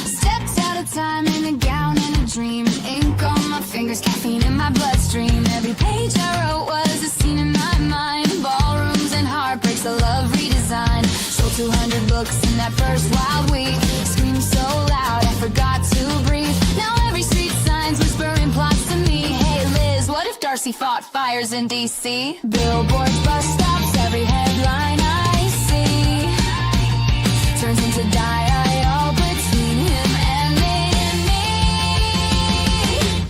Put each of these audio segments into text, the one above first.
Steps out of time in a gown and a dream. Ink on my fingers, caffeine in my bloodstream. Every page I wrote was a scene in my mind. Ballrooms and heartbreaks, a love redesign. Sold 200 books in that first wild week. Screamed so loud, I forgot to breathe. Now every street sign's whispering plots to me. Hey Liz, what if Darcy fought fires in DC? Billboards, bus stops, every headline I see turns into dialogue between him and me.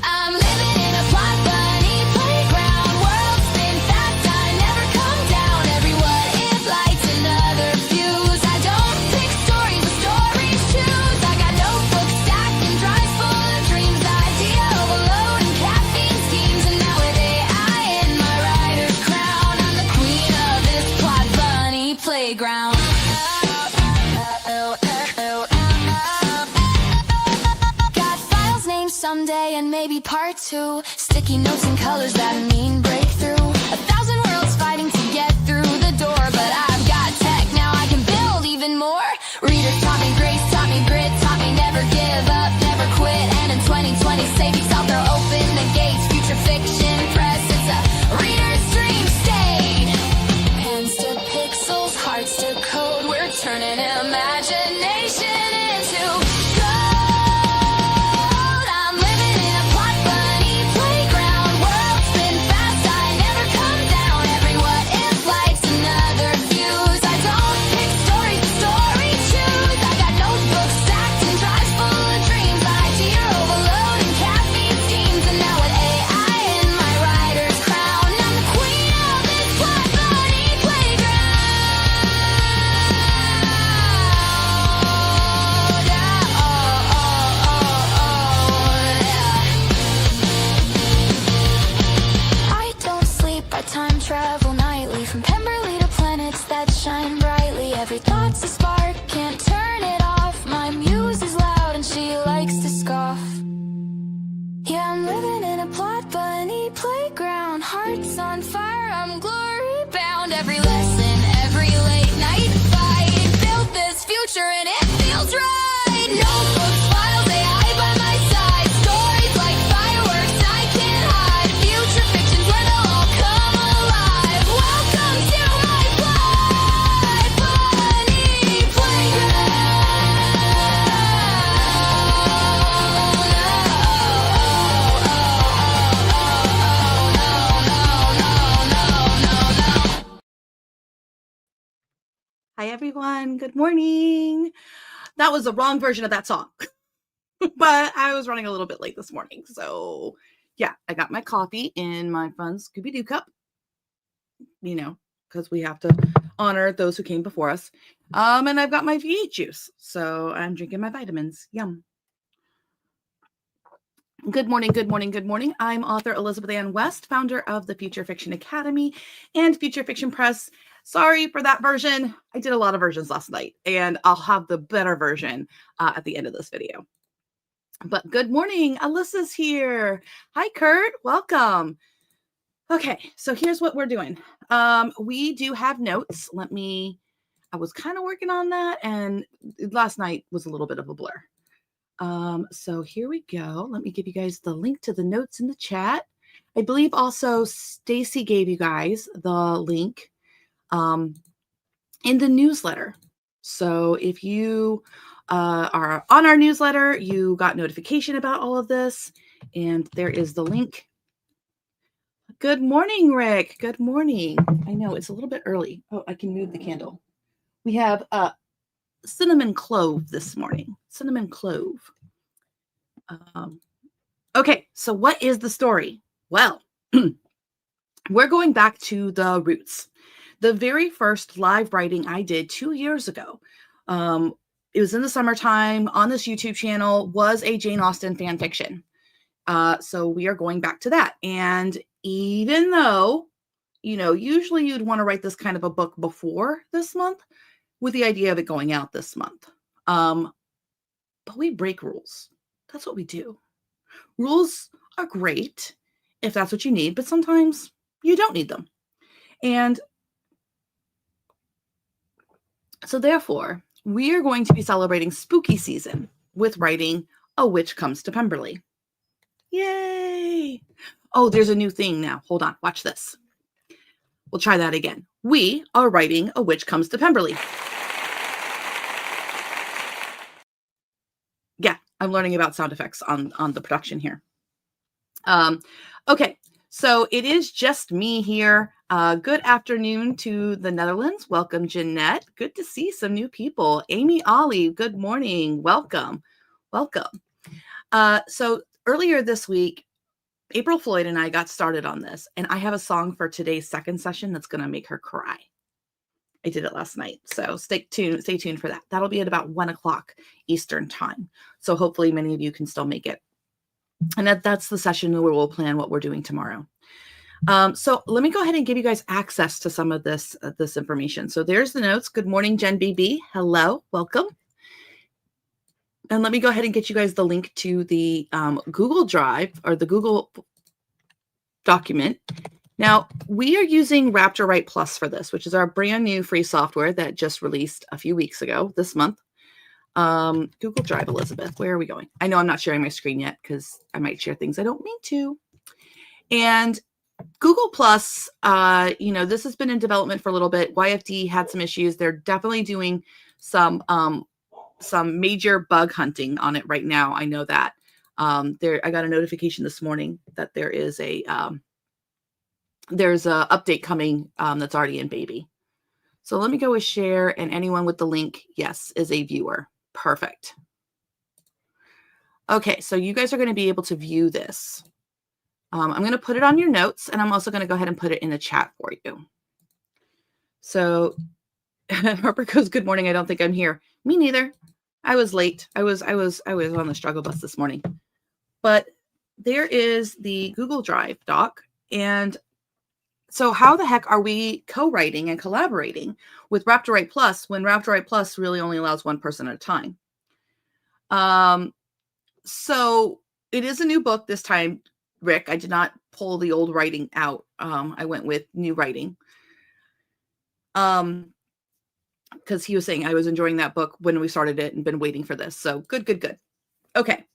I'm living in a plot bunny playground. World spin fast, I never come down. Every what if lights another fuse. I don't pick stories, the stories choose. I got notebooks stacked and drives full of dreams. Idea overload and caffeine schemes. And now with AI in my writer's crown, I'm the queen of this plot bunny playground. Got files named someday and maybe part two. Sticky notes and colors that mean breakthrough. 1,000 worlds fighting to get through the door. But I've got tech, now I can build even more. Readers taught me grace, taught me grit, taught me never give up, never quit. And in 2020, Sadie's out there, open the gates. Future fiction press, it's a reader's dream state. Pens to pixels, hearts to code. We're turning imagination into code. I'm living in a plot bunny playground. World spin fast, I never come down. Every what if lights another fuse. I don't pick stories, the story choose. I got notebooks stacked and drives full of dreams. Idea overload and caffeine schemes. And now with AI in my writer's crown, I'm the queen of this plot bunny playground. I don't sleep, I time travel nightly. From Pemberley to planets that shine brightly. Every thought's a spark, can't turn it off. My muse is loud and she likes to scoff. Yeah, I'm living in a plot bunny playground. Hearts on fire, I'm glory bound. Every lesson, every late night fight built this future and it feels right. Notebooks, files, AI by my side. Stories like fireworks I can't hide. Future fiction's where they'll all come alive. Welcome to my plot bunny playground. Hi, everyone. Good morning. That was the wrong version of that song, but I was running a little bit late this morning. So yeah, I got my coffee in my fun Scooby-Doo cup, because we have to honor those who came before us. And I've got my V8 juice. So I'm drinking my vitamins. Yum. Good morning, good morning, good morning. I'm author Elizabeth Ann West, founder of the Future Fiction Academy and Future Fiction Press. Sorry for that version. I did a lot of versions last night, and I'll have the better version at the end of this video. But good morning. Alyssa's here. Hi, Kurt. Welcome. Okay, so here's what we're doing. We do have notes. I was kind of working on that, and last night was a little bit of a blur. So here we go. Let me give you guys the link to the notes in the chat. I believe also Stacy gave you guys the link in the newsletter. So if you are on our newsletter, you got notification about all of this, and there is the link. Good morning, Rick. Good morning. I know it's a little bit early. Oh, I can move the candle. We have cinnamon clove this morning. Cinnamon clove. Okay, so what is the story? Well, we're going back to the roots. The very first live writing I did 2 years ago, it was in the summertime on this YouTube channel, was a Jane Austen fan fiction. So we are going back to that. And even though, usually you'd want to write this kind of a book before this month with the idea of it going out this month. But we break rules. That's what we do. Rules are great if that's what you need, but sometimes you don't need them. And So therefore, we are going to be celebrating spooky season with writing A Witch Comes to Pemberley. Yay! Oh, there's a new thing now. Hold on. Watch this. We'll try that again. We are writing A Witch Comes to Pemberley. Yeah, I'm learning about sound effects on the production here. Okay, so it is just me here. Good afternoon to the Netherlands. Welcome, Jeanette. Good to see some new people. Amy Ollie, good morning. Welcome. Welcome. So earlier this week, April Floyd and I got started on this, and I have a song for today's second session that's going to make her cry. I did it last night, so stay tuned for that. That'll be at about 1 o'clock Eastern time. So hopefully many of you can still make it. And that's the session where we'll plan what we're doing tomorrow. So let me go ahead and give you guys access to some of this information. So there's the notes. Good morning, Jen BB. Hello, welcome. And let me go ahead and get you guys the link to the Google Drive or the Google document. Now, we are using Raptor Write PLUS for this, which is our brand new free software that just released a few weeks ago, this month. Google Drive, Elizabeth, where are we going? I know I'm not sharing my screen yet because I might share things I don't mean to. And Google Plus, this has been in development for a little bit. YFD had some issues. They're definitely doing some major bug hunting on it right now. I know that. I got a notification this morning that there's a update coming that's already in baby. So let me go with share, and anyone with the link, yes, is a viewer. Perfect. Okay, so you guys are going to be able to view this. I'm going to put it on your notes, and I'm also going to go ahead and put it in the chat for you. So Harper goes, good morning. I don't think I'm here. Me neither. I was late. I was on the struggle bus this morning. But there is the Google Drive doc. And so how the heck are we co-writing and collaborating with Raptor Write PLUS when Raptor Write PLUS really only allows one person at a time? So it is a new book this time, Rick. I did not pull the old writing out. I went with new writing. Because he was saying I was enjoying that book when we started it and been waiting for this. So good. Okay.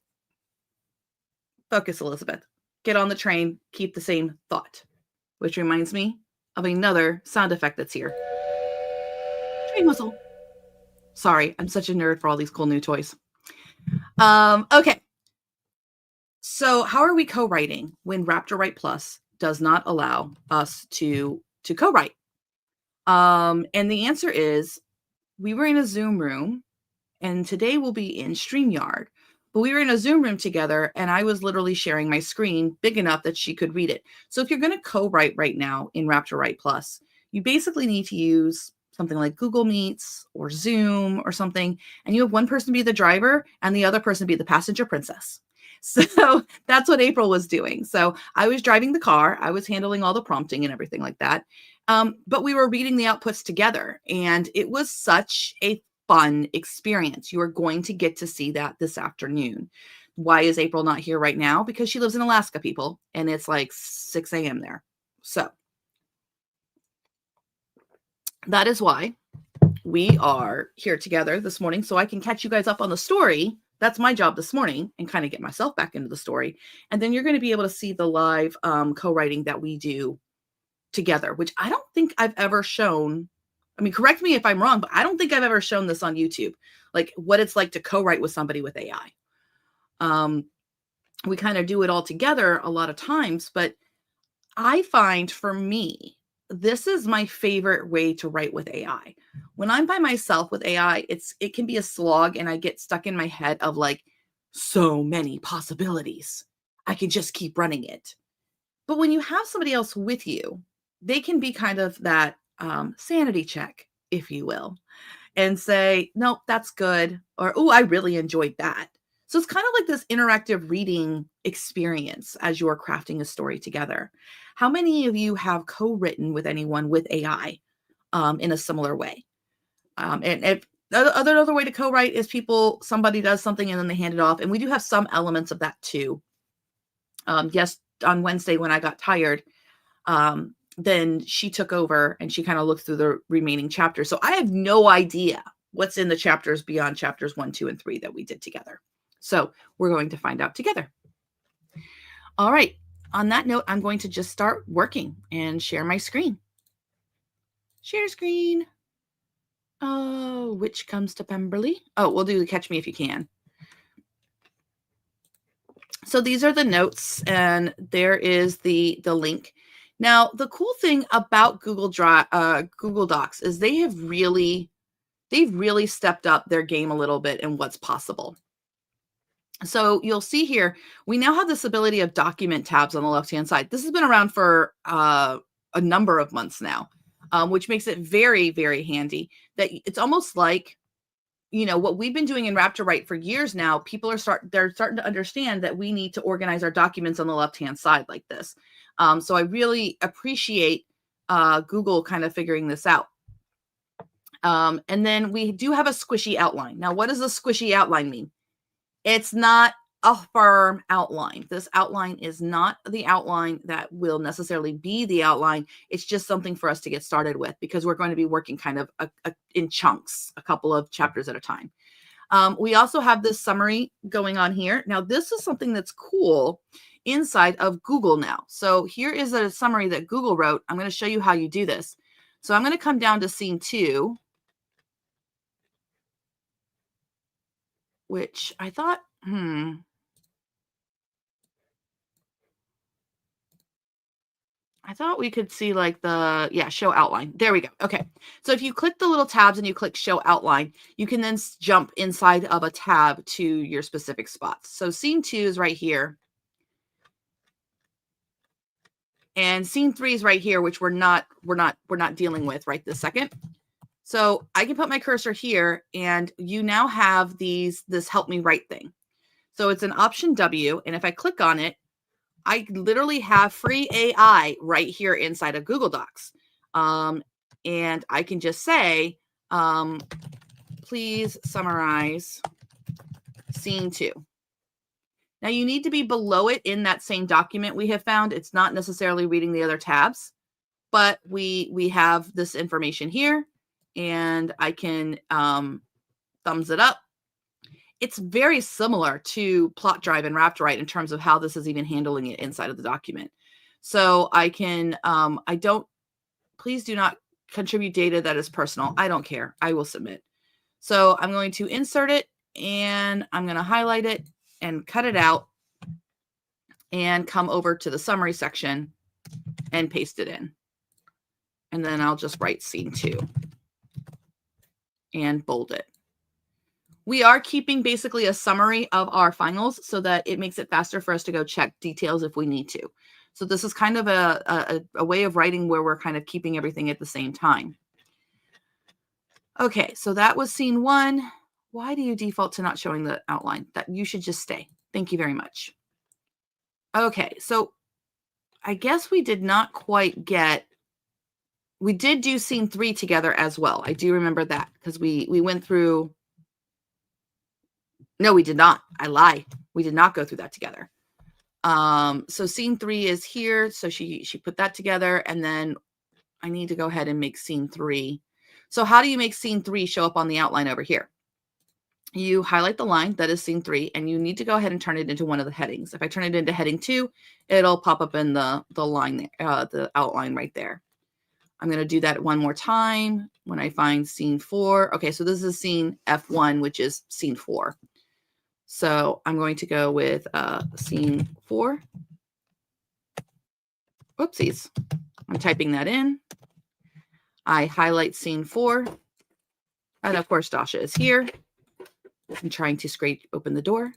Focus, Elizabeth. Get on the train. Keep the same thought. Which reminds me of another sound effect that's here. Train whistle. Sorry, I'm such a nerd for all these cool new toys. Okay. So how are we co-writing when Raptor Write PLUS does not allow us to co-write? And the answer is we were in a Zoom room, and today we'll be in StreamYard. But we were in a Zoom room together, and I was literally sharing my screen big enough that she could read it. So if you're going to co-write right now in Raptor Write PLUS, you basically need to use something like Google Meets or Zoom or something, and you have one person be the driver and the other person be the passenger princess. So that's what April was doing. So I was driving the car. I was handling all the prompting and everything like that. But we were reading the outputs together, and it was such a fun experience. You are going to get to see that this afternoon. Why is April not here right now? Because she lives in Alaska, people, and it's like 6 a.m. there. So that is why we are here together this morning, so I can catch you guys up on the story. That's my job this morning, and kind of get myself back into the story. And then you're going to be able to see the live co-writing that we do together, which I don't think I've ever shown. I mean, correct me if I'm wrong, but I don't think I've ever shown this on YouTube, like what it's like to co-write with somebody with AI. We kind of do it all together a lot of times, but I find for me, this is my favorite way to write with AI. When I'm by myself with AI, it can be a slog, and I get stuck in my head of like so many possibilities. I can just keep running it. But when you have somebody else with you, they can be kind of that sanity check, if you will, and say, nope, that's good. Or, oh, I really enjoyed that. So it's kind of like this interactive reading experience as you are crafting a story together. How many of you have co-written with anyone with AI in a similar way? And if another way to co-write is somebody does something and then they hand it off. And we do have some elements of that too. Yes, on Wednesday when I got tired, then she took over and she kind of looked through the remaining chapters. So I have no idea what's in the chapters beyond chapters 1, 2, and 3 that we did together. So we're going to find out together. All right. On that note, I'm going to just start working and share my screen. Share screen. Oh, which comes to Pemberley? Oh, we'll do the Catch Me If You Can. So these are the notes, and there is the link. Now, the cool thing about Google Docs is they've really stepped up their game a little bit in what's possible. So you'll see here, we now have this ability of document tabs on the left-hand side. This has been around for a number of months now, which makes it very, very handy. That it's almost like, you know, what we've been doing in Raptor Write for years now, people are starting to understand that we need to organize our documents on the left-hand side like this. So I really appreciate Google kind of figuring this out. And then we do have a squishy outline. Now, what does a squishy outline mean? It's not a firm outline. This outline is not the outline that will necessarily be the outline. It's just something for us to get started with, because we're going to be working kind of in chunks, a couple of chapters at a time. We also have this summary going on here. Now, this is something that's cool inside of Google now. So here is a summary that Google wrote. I'm going to show you how you do this. So I'm going to come down to scene 2, which I thought, I thought we could see like show outline. There we go. Okay. So if you click the little tabs and you click show outline, you can then jump inside of a tab to your specific spots. So scene 2 is right here. And scene 3 is right here, which we're not dealing with right this second. So I can put my cursor here, and you now have this help me write thing. So it's an option W, and if I click on it, I literally have free AI right here inside of Google Docs. And I can just say, please summarize scene 2. Now you need to be below it in that same document we have found. It's not necessarily reading the other tabs, but we have this information here, and I can thumbs it up. It's very similar to Plot Drive and Raptor Write in terms of how this is even handling it inside of the document. So I can, please do not contribute data that is personal. I don't care. I will submit. So I'm going to insert it, and I'm going to highlight it and cut it out and come over to the summary section and paste it in. And then I'll just write scene 2 and bold it. We are keeping basically a summary of our finals so that it makes it faster for us to go check details if we need to. So this is kind of a way of writing where we're kind of keeping everything at the same time. Okay, so that was scene 1. Why do you default to not showing the outline? That you should just stay. Thank you very much. Okay, so I guess we did not quite get, we did do scene 3 together as well. I do remember that because we went through, no, we did not. I lie. We did not go through that together. So scene 3 is here. So she put that together, and then I need to go ahead and make scene 3. So how do you make scene 3 show up on the outline over here? You highlight the line that is scene 3, and you need to go ahead and turn it into one of the headings. If I turn it into heading 2, it'll pop up in the line, the outline right there. I'm going to do that one more time when I find scene 4. Okay, so this is scene F1, which is scene 4. So I'm going to go with scene 4. Whoopsies. I'm typing that in. I highlight scene 4. And of course, Dasha is here. I'm trying to scrape open the door.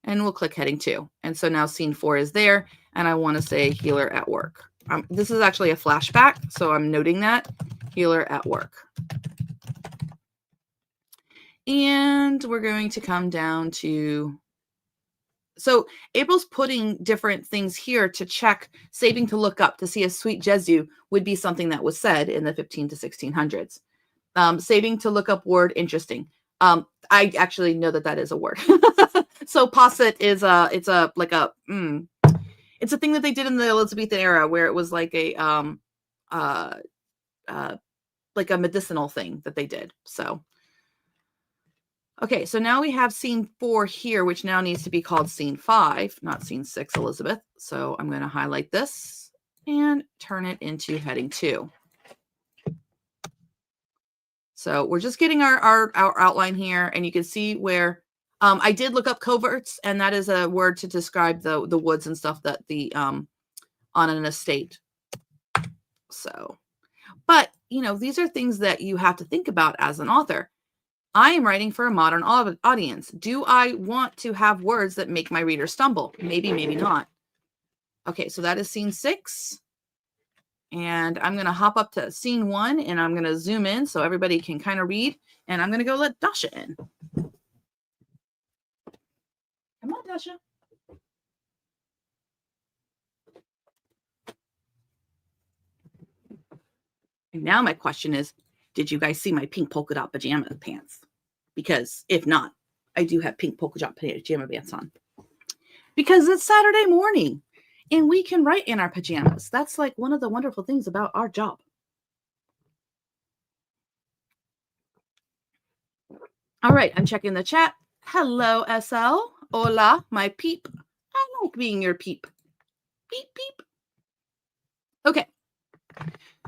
And we'll click heading 2. And so now scene 4 is there. And I want to say healer at work. This is actually a flashback, so I'm noting that. Healer at work. And we're going to come down to, so April's putting different things here to check, saving to look up to see if sweet Jesu would be something that was said in the 15 to 1600s. Saving to look up word, interesting. I actually know that is a word. So posset is it's a thing that they did in the Elizabethan era where it was like a like a medicinal thing that they did. So, okay, so now we have scene 4 here, which now needs to be called scene 5, not scene 6, Elizabeth. So I'm going to highlight this and turn it into heading 2. So we're just getting our outline here, and you can see where I did look up coverts, and that is a word to describe the woods and stuff that the on an estate. So, but you know, these are things that you have to think about as an author. I am writing for a modern audience. Do I want to have words that make my reader stumble? Maybe, maybe not. Okay, so that is scene 6. And I'm going to hop up to scene 1, and I'm going to zoom in so everybody can kind of read. And I'm going to go let Dasha in. Come on, Dasha. And now my question is, did you guys see my pink polka dot pajama pants? Because if not, I do have pink polka dot pajama pants on. Because it's Saturday morning. And we can write in our pajamas. That's like one of the wonderful things about our job. All right, I'm checking the chat. Hello, SL. Hola, my peep. I like being your peep. Peep, peep. Okay.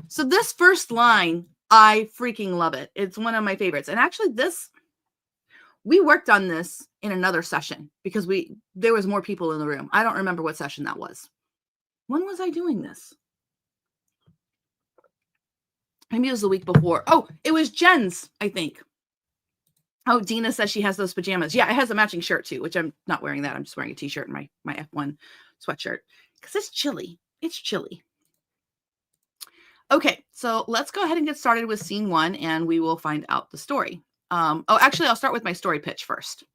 So this first line, I freaking love it. It's one of my favorites. And actually we worked on this in another session because there was more people in the room. I don't remember what session that was. When was I doing this? Maybe it was the week before. Oh, it was Jen's, I think. Oh, Dina says she has those pajamas. Yeah, it has a matching shirt too, which I'm not wearing that. I'm just wearing a t-shirt and my F1 sweatshirt because it's chilly. It's chilly. Okay, so let's go ahead and get started with scene 1 and we will find out the story. Actually, I'll start with my story pitch first.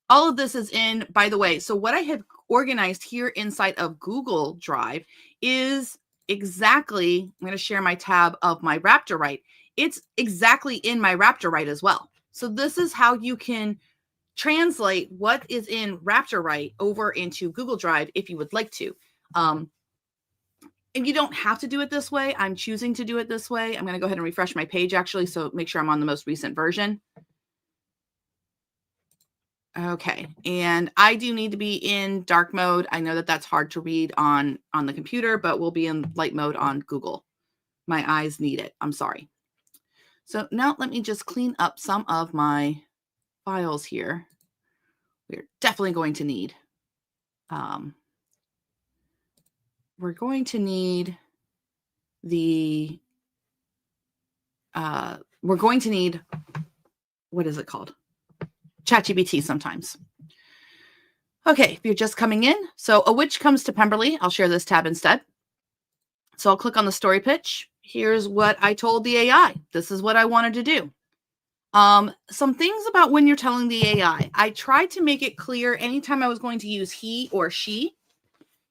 All of this is in, by the way, so what I have organized here inside of Google Drive is exactly, I'm going to share my tab of my Raptor Write. It's exactly in my Raptor Write as well. So this is how you can translate what is in Raptor Write over into Google Drive if you would like to. And you don't have to do it this way. I'm choosing to do it this way. I'm going to go ahead and refresh my page actually, so make sure I'm on the most recent version. Okay, and I do need to be in dark mode. I know that that's hard to read on the computer, but we'll be in light mode on Google. My eyes need it. I'm sorry. So now let me just clean up some of my files here. We're definitely going to need, we're going to need the, we're going to need, what is it called? ChatGPT sometimes. Okay, if you're just coming in, so A Witch Comes to Pemberley. I'll share this tab instead. So I'll click on the story pitch. Here's what I told the AI. This is what I wanted to do. Some things about when you're telling the AI. I tried to make it clear anytime I was going to use he or she.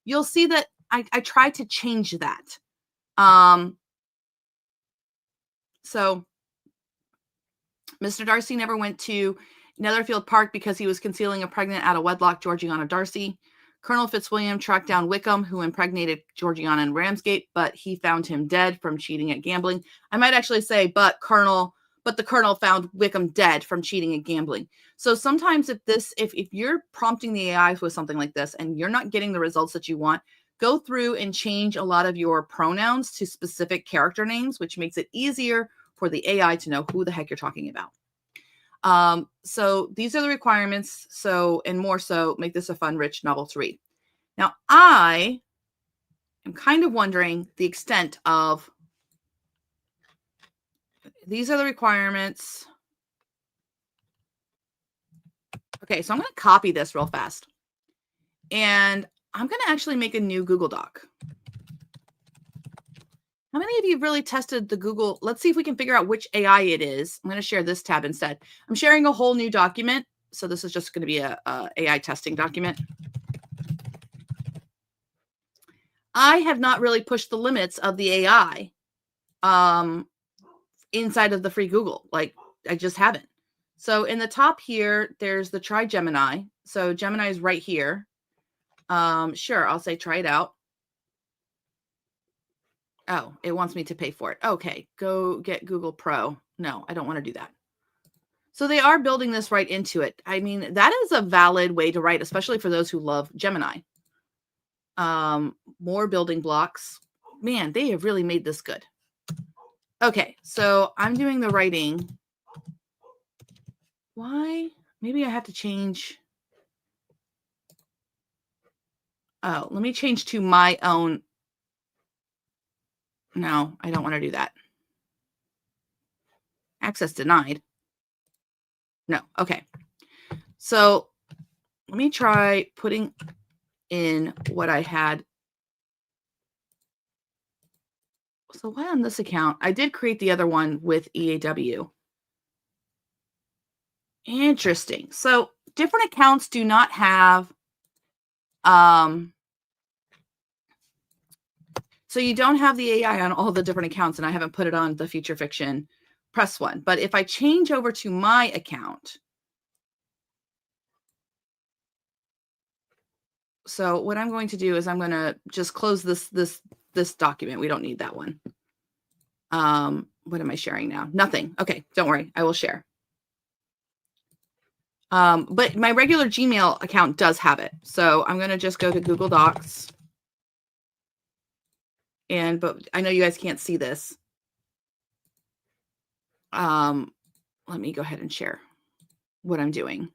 You'll see that I tried to change that. So Mr. Darcy never went to Netherfield Park because he was concealing a pregnant out of wedlock Georgiana Darcy. Colonel Fitzwilliam tracked down Wickham, who impregnated Georgiana in Ramsgate, but he found him dead from cheating at gambling. I might actually say, but the colonel found Wickham dead from cheating at gambling. So sometimes if you're prompting the AI with something like this and you're not getting the results that you want, go through and change a lot of your pronouns to specific character names, which makes it easier for the AI to know who the heck you're talking about. So these are the requirements. So, and more so, make this a fun, rich novel to read. Now, I am kind of wondering the extent of, these are the requirements. Okay, so I'm going to copy this real fast. And I'm going to actually make a new Google Doc. How many of you have really tested the Google? Let's see if we can figure out which AI it is. I'm going to share this tab instead. I'm sharing a whole new document. So this is just going to be a AI testing document. I have not really pushed the limits of the AI inside of the free Google. Like, I just haven't. So in the top here, there's the try Gemini. So Gemini is right here. Sure, I'll say try it out. Oh, it wants me to pay for it. Okay, go get Google Pro. No, I don't want to do that. So they are building this right into it. I mean, that is a valid way to write, especially for those who love Gemini. More building blocks. Man, they have really made this good. Okay, so I'm doing the writing. Why? Maybe I have to change. Oh, let me change to my own. No, I don't want to do that. Access denied. No, okay. So let me try putting in what I had. So why on this account? I did create the other one with EAW. Interesting. So different accounts do not have, so you don't have the AI on all the different accounts, and I haven't put it on the Future Fiction Press one. But if I change over to my account, so what I'm going to do is I'm going to just close this document. We don't need that one. What am I sharing now? Nothing. Okay, don't worry. I will share. But my regular Gmail account does have it. So I'm going to just go to Google Docs. But I know you guys can't see this. Let me go ahead and share what I'm doing.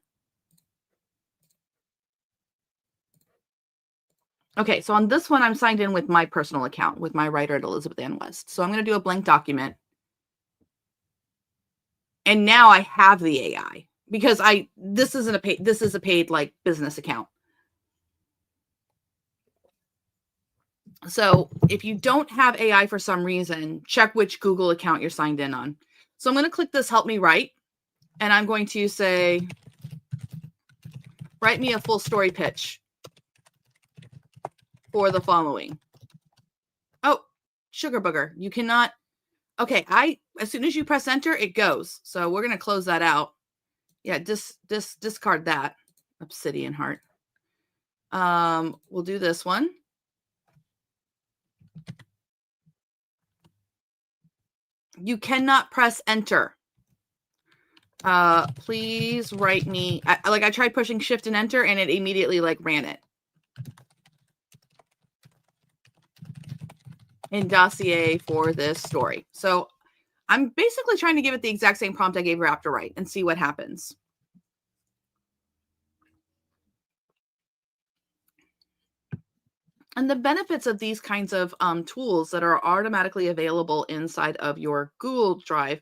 Okay, so on this one, I'm signed in with my personal account with my writer at Elizabeth Ann West. So I'm going to do a blank document. And now I have the AI because this is a paid like business account. So if you don't have AI for some reason, check which Google account you're signed in on. So I'm going to click this help me write, and I'm going to say, write me a full story pitch for the following. Oh, sugar booger. You cannot. Okay. As soon as you press enter, it goes. So we're going to close that out. Yeah. Discard that. Obsidian heart. We'll do this one. You cannot press enter. Please write me. I tried pushing shift and enter and it immediately ran it. In dossier for this story. So I'm basically trying to give it the exact same prompt I gave Raptor Write and see what happens. And the benefits of these kinds of tools that are automatically available inside of your Google Drive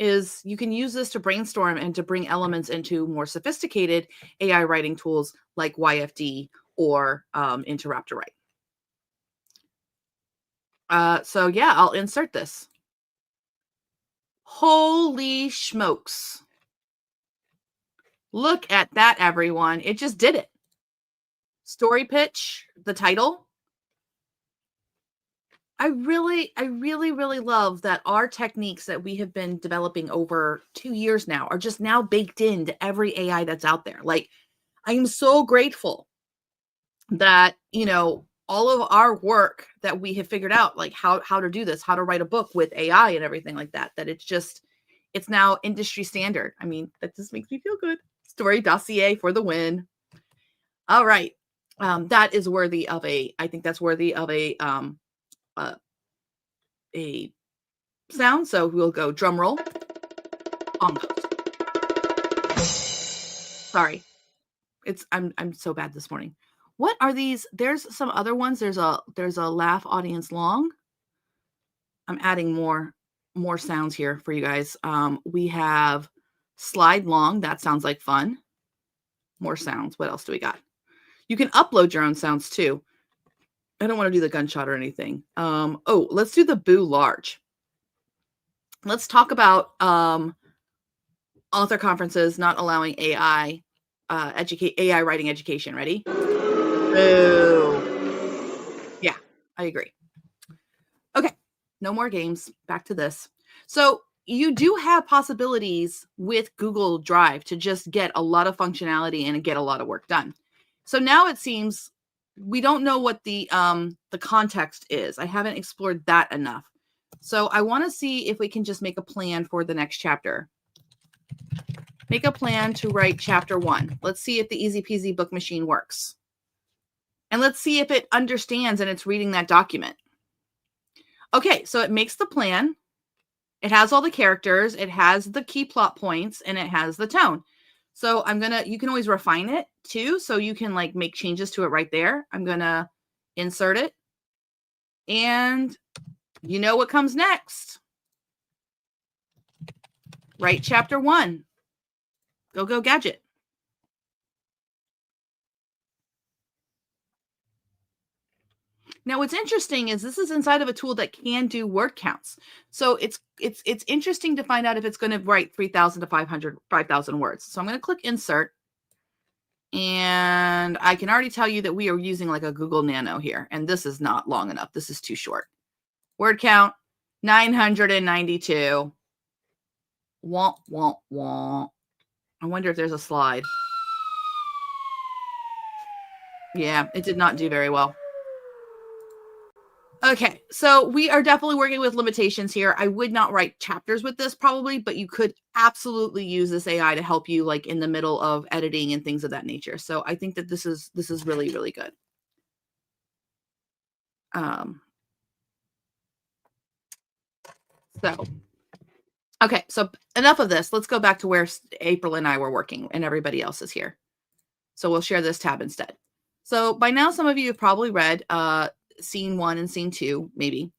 is you can use this to brainstorm and to bring elements into more sophisticated AI writing tools like YFD or into Raptor Write. So yeah, I'll insert this. Holy smokes. Look at that, everyone. It just did it. Story pitch, the title. I really love that our techniques that we have been developing over 2 years now are just now baked into every AI that's out there. I am so grateful that, all of our work that we have figured out, how to do this, how to write a book with AI and everything like that, that it's now industry standard. I mean, that just makes me feel good. Story dossier for the win. All right. That is worthy of I think that's worthy of a sound. So we'll go drum roll. Almost. Sorry. I'm so bad this morning. What are these? There's some other ones. There's a laugh audience long. I'm adding more sounds here for you guys. We have slide long. That sounds like fun. More sounds. What else do we got? You can upload your own sounds too. I don't want to do the gunshot or anything. Let's do the boo large. Let's talk about author conferences not allowing AI AI writing education. Ready? Boo. Yeah, I agree. Okay, no more games. Back to this. So you do have possibilities with Google Drive to just get a lot of functionality and get a lot of work done. So now it seems we don't know what the context is. I haven't explored that enough. So I want to see if we can just make a plan for the next chapter. Make a plan to write chapter 1. Let's see if the easy peasy book machine works. And let's see if it understands and it's reading that document. Okay, so it makes the plan. It has all the characters, it has the key plot points, and it has the tone. So you can always refine it too. So you can like make changes to it right there. I'm going to insert it. And you know what comes next. Write chapter 1. Go gadget. Now, what's interesting is this is inside of a tool that can do word counts. So it's interesting to find out if it's going to write 3,000 to 5,000 words. So I'm going to click insert. And I can already tell you that we are using like a Google Nano here. And this is not long enough. This is too short. Word count, 992. Wah, wah, wah. I wonder if there's a slide. Yeah, it did not do very well. Okay, so we are definitely working with limitations here. I would not write chapters with this probably, but you could absolutely use this AI to help you like in the middle of editing and things of that nature. So I think that this is really, really good. Okay, so enough of this. Let's go back to where April and I were working and everybody else is here. So we'll share this tab instead. So by now, some of you have probably read scene 1 and scene 2, maybe.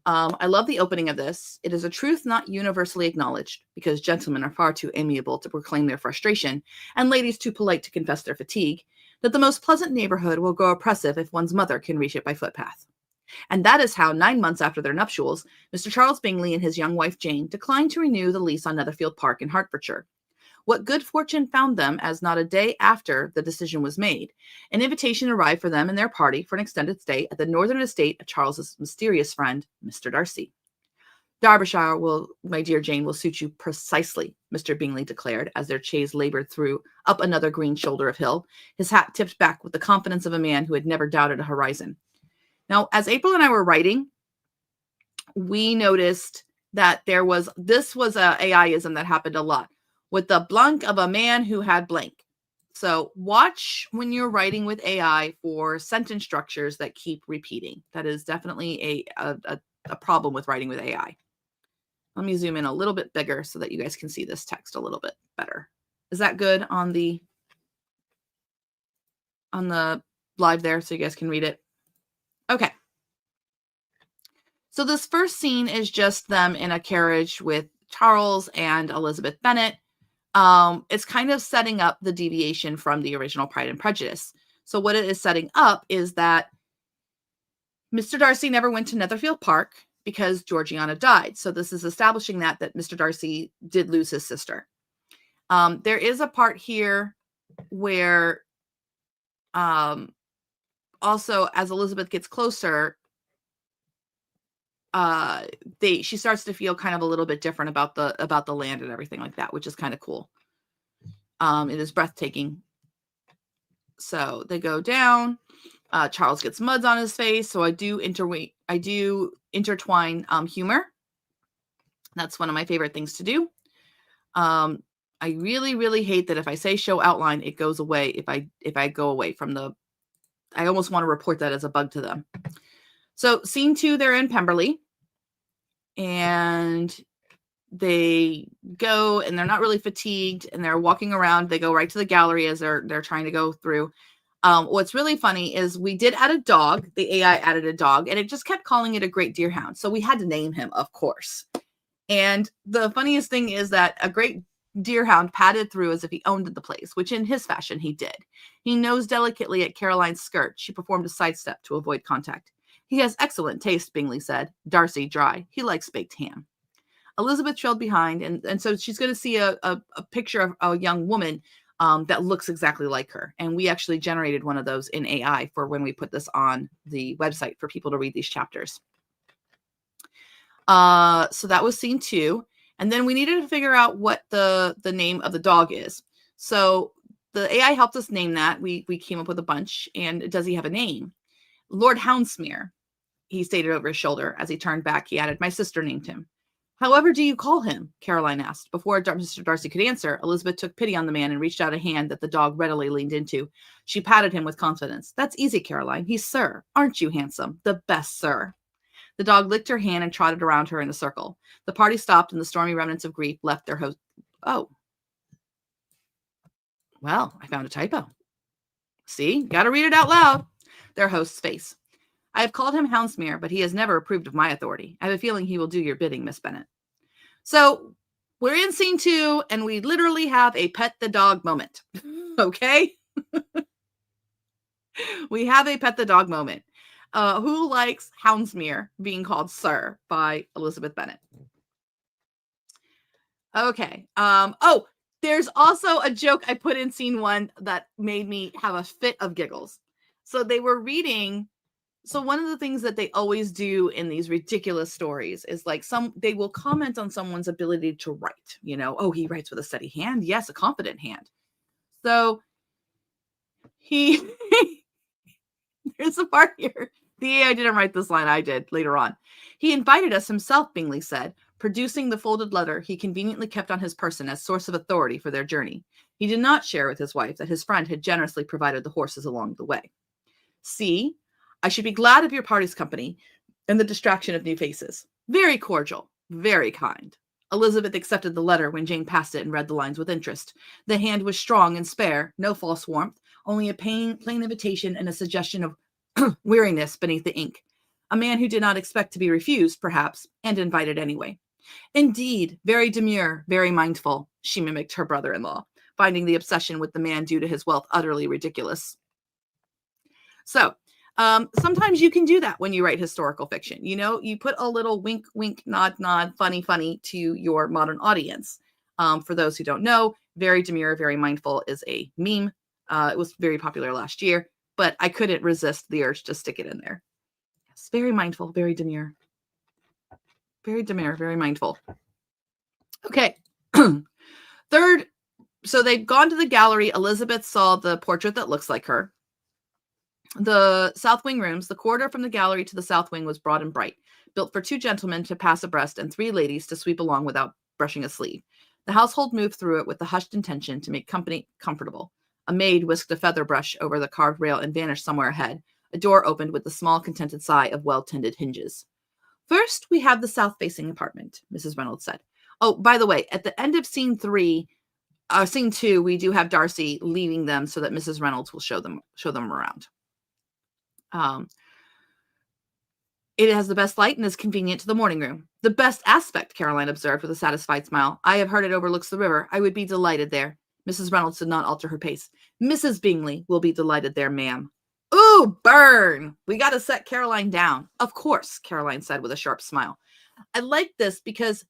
I love the opening of this. It is a truth not universally acknowledged because gentlemen are far too amiable to proclaim their frustration and ladies too polite to confess their fatigue, that the most pleasant neighborhood will grow oppressive if one's mother can reach it by footpath. And that is how 9 months after their nuptials, Mr. Charles Bingley and his young wife Jane declined to renew the lease on Netherfield Park in Hertfordshire. What good fortune found them as not a day after the decision was made, an invitation arrived for them and their party for an extended stay at the northern estate of Charles's mysterious friend, Mr. Darcy. Derbyshire my dear Jane, will suit you precisely, Mr. Bingley declared as their chaise labored up another green shoulder of hill, his hat tipped back with the confidence of a man who had never doubted a horizon. Now, as April and I were writing, we noticed that this was a AIism that happened a lot. With the blank of a man who had blank. So watch when you're writing with AI for sentence structures that keep repeating. That is definitely a problem with writing with AI. Let me zoom in a little bit bigger so that you guys can see this text a little bit better. Is that good on the live there so you guys can read it? Okay. So this first scene is just them in a carriage with Charles and Elizabeth Bennet. It's kind of setting up the deviation from the original Pride and Prejudice. So what it is setting up is that Mr. Darcy never went to Netherfield Park because Georgiana died. So this is establishing that Mr. Darcy did lose his sister. There is a part here where also as Elizabeth gets closer, she starts to feel kind of a little bit different about the land and everything like that, which is kind of cool. It is breathtaking. So they go down. Charles gets muds on his face. So I do intertwine humor. That's one of my favorite things to do. I really, really hate that if I say show outline, it goes away. If I go away from I almost want to report that as a bug to them. So scene 2, they're in Pemberley and they go and they're not really fatigued and they're walking around. They go right to the gallery as they're trying to go through. What's really funny is we did add a dog. The AI added a dog and it just kept calling it a Great Deerhound. So we had to name him, of course. And the funniest thing is that a Great Deerhound padded through as if he owned the place, which in his fashion he did. He nosed delicately at Caroline's skirt. She performed a sidestep to avoid contact. He has excellent taste, Bingley said. Darcy, dry. He likes baked ham. Elizabeth trailed behind, and so she's going to see a picture of a young woman that looks exactly like her. And we actually generated one of those in AI for when we put this on the website for people to read these chapters. So that was scene 2. And then we needed to figure out what the name of the dog is. So the AI helped us name that. We came up with a bunch. And does he have a name? Lord Houndsmere, he stated over his shoulder. As he turned back, he added, my sister named him. However do you call him? Caroline asked. Before Mr. Darcy could answer, Elizabeth took pity on the man and reached out a hand that the dog readily leaned into. She patted him with confidence. That's easy, Caroline. He's Sir. Aren't you handsome? The best Sir. The dog licked her hand and trotted around her in a circle. The party stopped and the stormy remnants of grief left their host. Oh. Well, I found a typo. See? Got to read it out loud. Their host's face. I have called him Houndsmere, but he has never approved of my authority. I have a feeling he will do your bidding, Miss Bennet. So we're in scene 2, and we literally have a pet the dog moment. Okay? We have a pet the dog moment. Who likes Houndsmere being called Sir by Elizabeth Bennet? Okay. Oh, there's also a joke I put in scene 1 that made me have a fit of giggles. So they were reading. So one of the things that they always do in these ridiculous stories is like they will comment on someone's ability to write. You know, oh, he writes with a steady hand. Yes, a confident hand. So there's a part here. The AI didn't write this line. I did later on. He invited us himself, Bingley said, producing the folded letter he conveniently kept on his person as source of authority for their journey. He did not share with his wife that his friend had generously provided the horses along the way. See, I should be glad of your party's company and the distraction of new faces. Very cordial, very kind. Elizabeth accepted the letter when Jane passed it and read the lines with interest. The hand was strong and spare, no false warmth, only a plain invitation and a suggestion of weariness beneath the ink. A man who did not expect to be refused, perhaps, and invited anyway. Indeed, very demure, very mindful, she mimicked her brother-in-law, finding the obsession with the man due to his wealth utterly ridiculous. So, sometimes you can do that when you write historical fiction. You know, you put a little wink, wink, nod, nod, funny, funny to your modern audience. For those who don't know, very demure, very mindful is a meme. It was very popular last year, but I couldn't resist the urge to stick it in there. Yes, very mindful, very demure. Very demure, very mindful. Okay. Third, so they've gone to the gallery. Elizabeth saw the portrait that looks like her. The south wing rooms, the corridor from the gallery to the south wing was broad and bright, built for 2 gentlemen to pass abreast and 3 ladies to sweep along without brushing a sleeve. The household moved through it with the hushed intention to make company comfortable. A maid whisked a feather brush over the carved rail and vanished somewhere ahead. A door opened with the small, contented sigh of well-tended hinges. First, we have the south-facing apartment, Mrs. Reynolds said. Oh, by the way, at the end of scene 2, we do have Darcy leaving them so that Mrs. Reynolds will show them around. It has the best light and is convenient to the morning room. The best aspect, Caroline observed with a satisfied smile. I have heard it overlooks the river. I would be delighted there. Mrs. Reynolds did not alter her pace. Mrs. Bingley will be delighted there, ma'am. Ooh, burn! We got to set Caroline down. Of course, Caroline said with a sharp smile. I like this because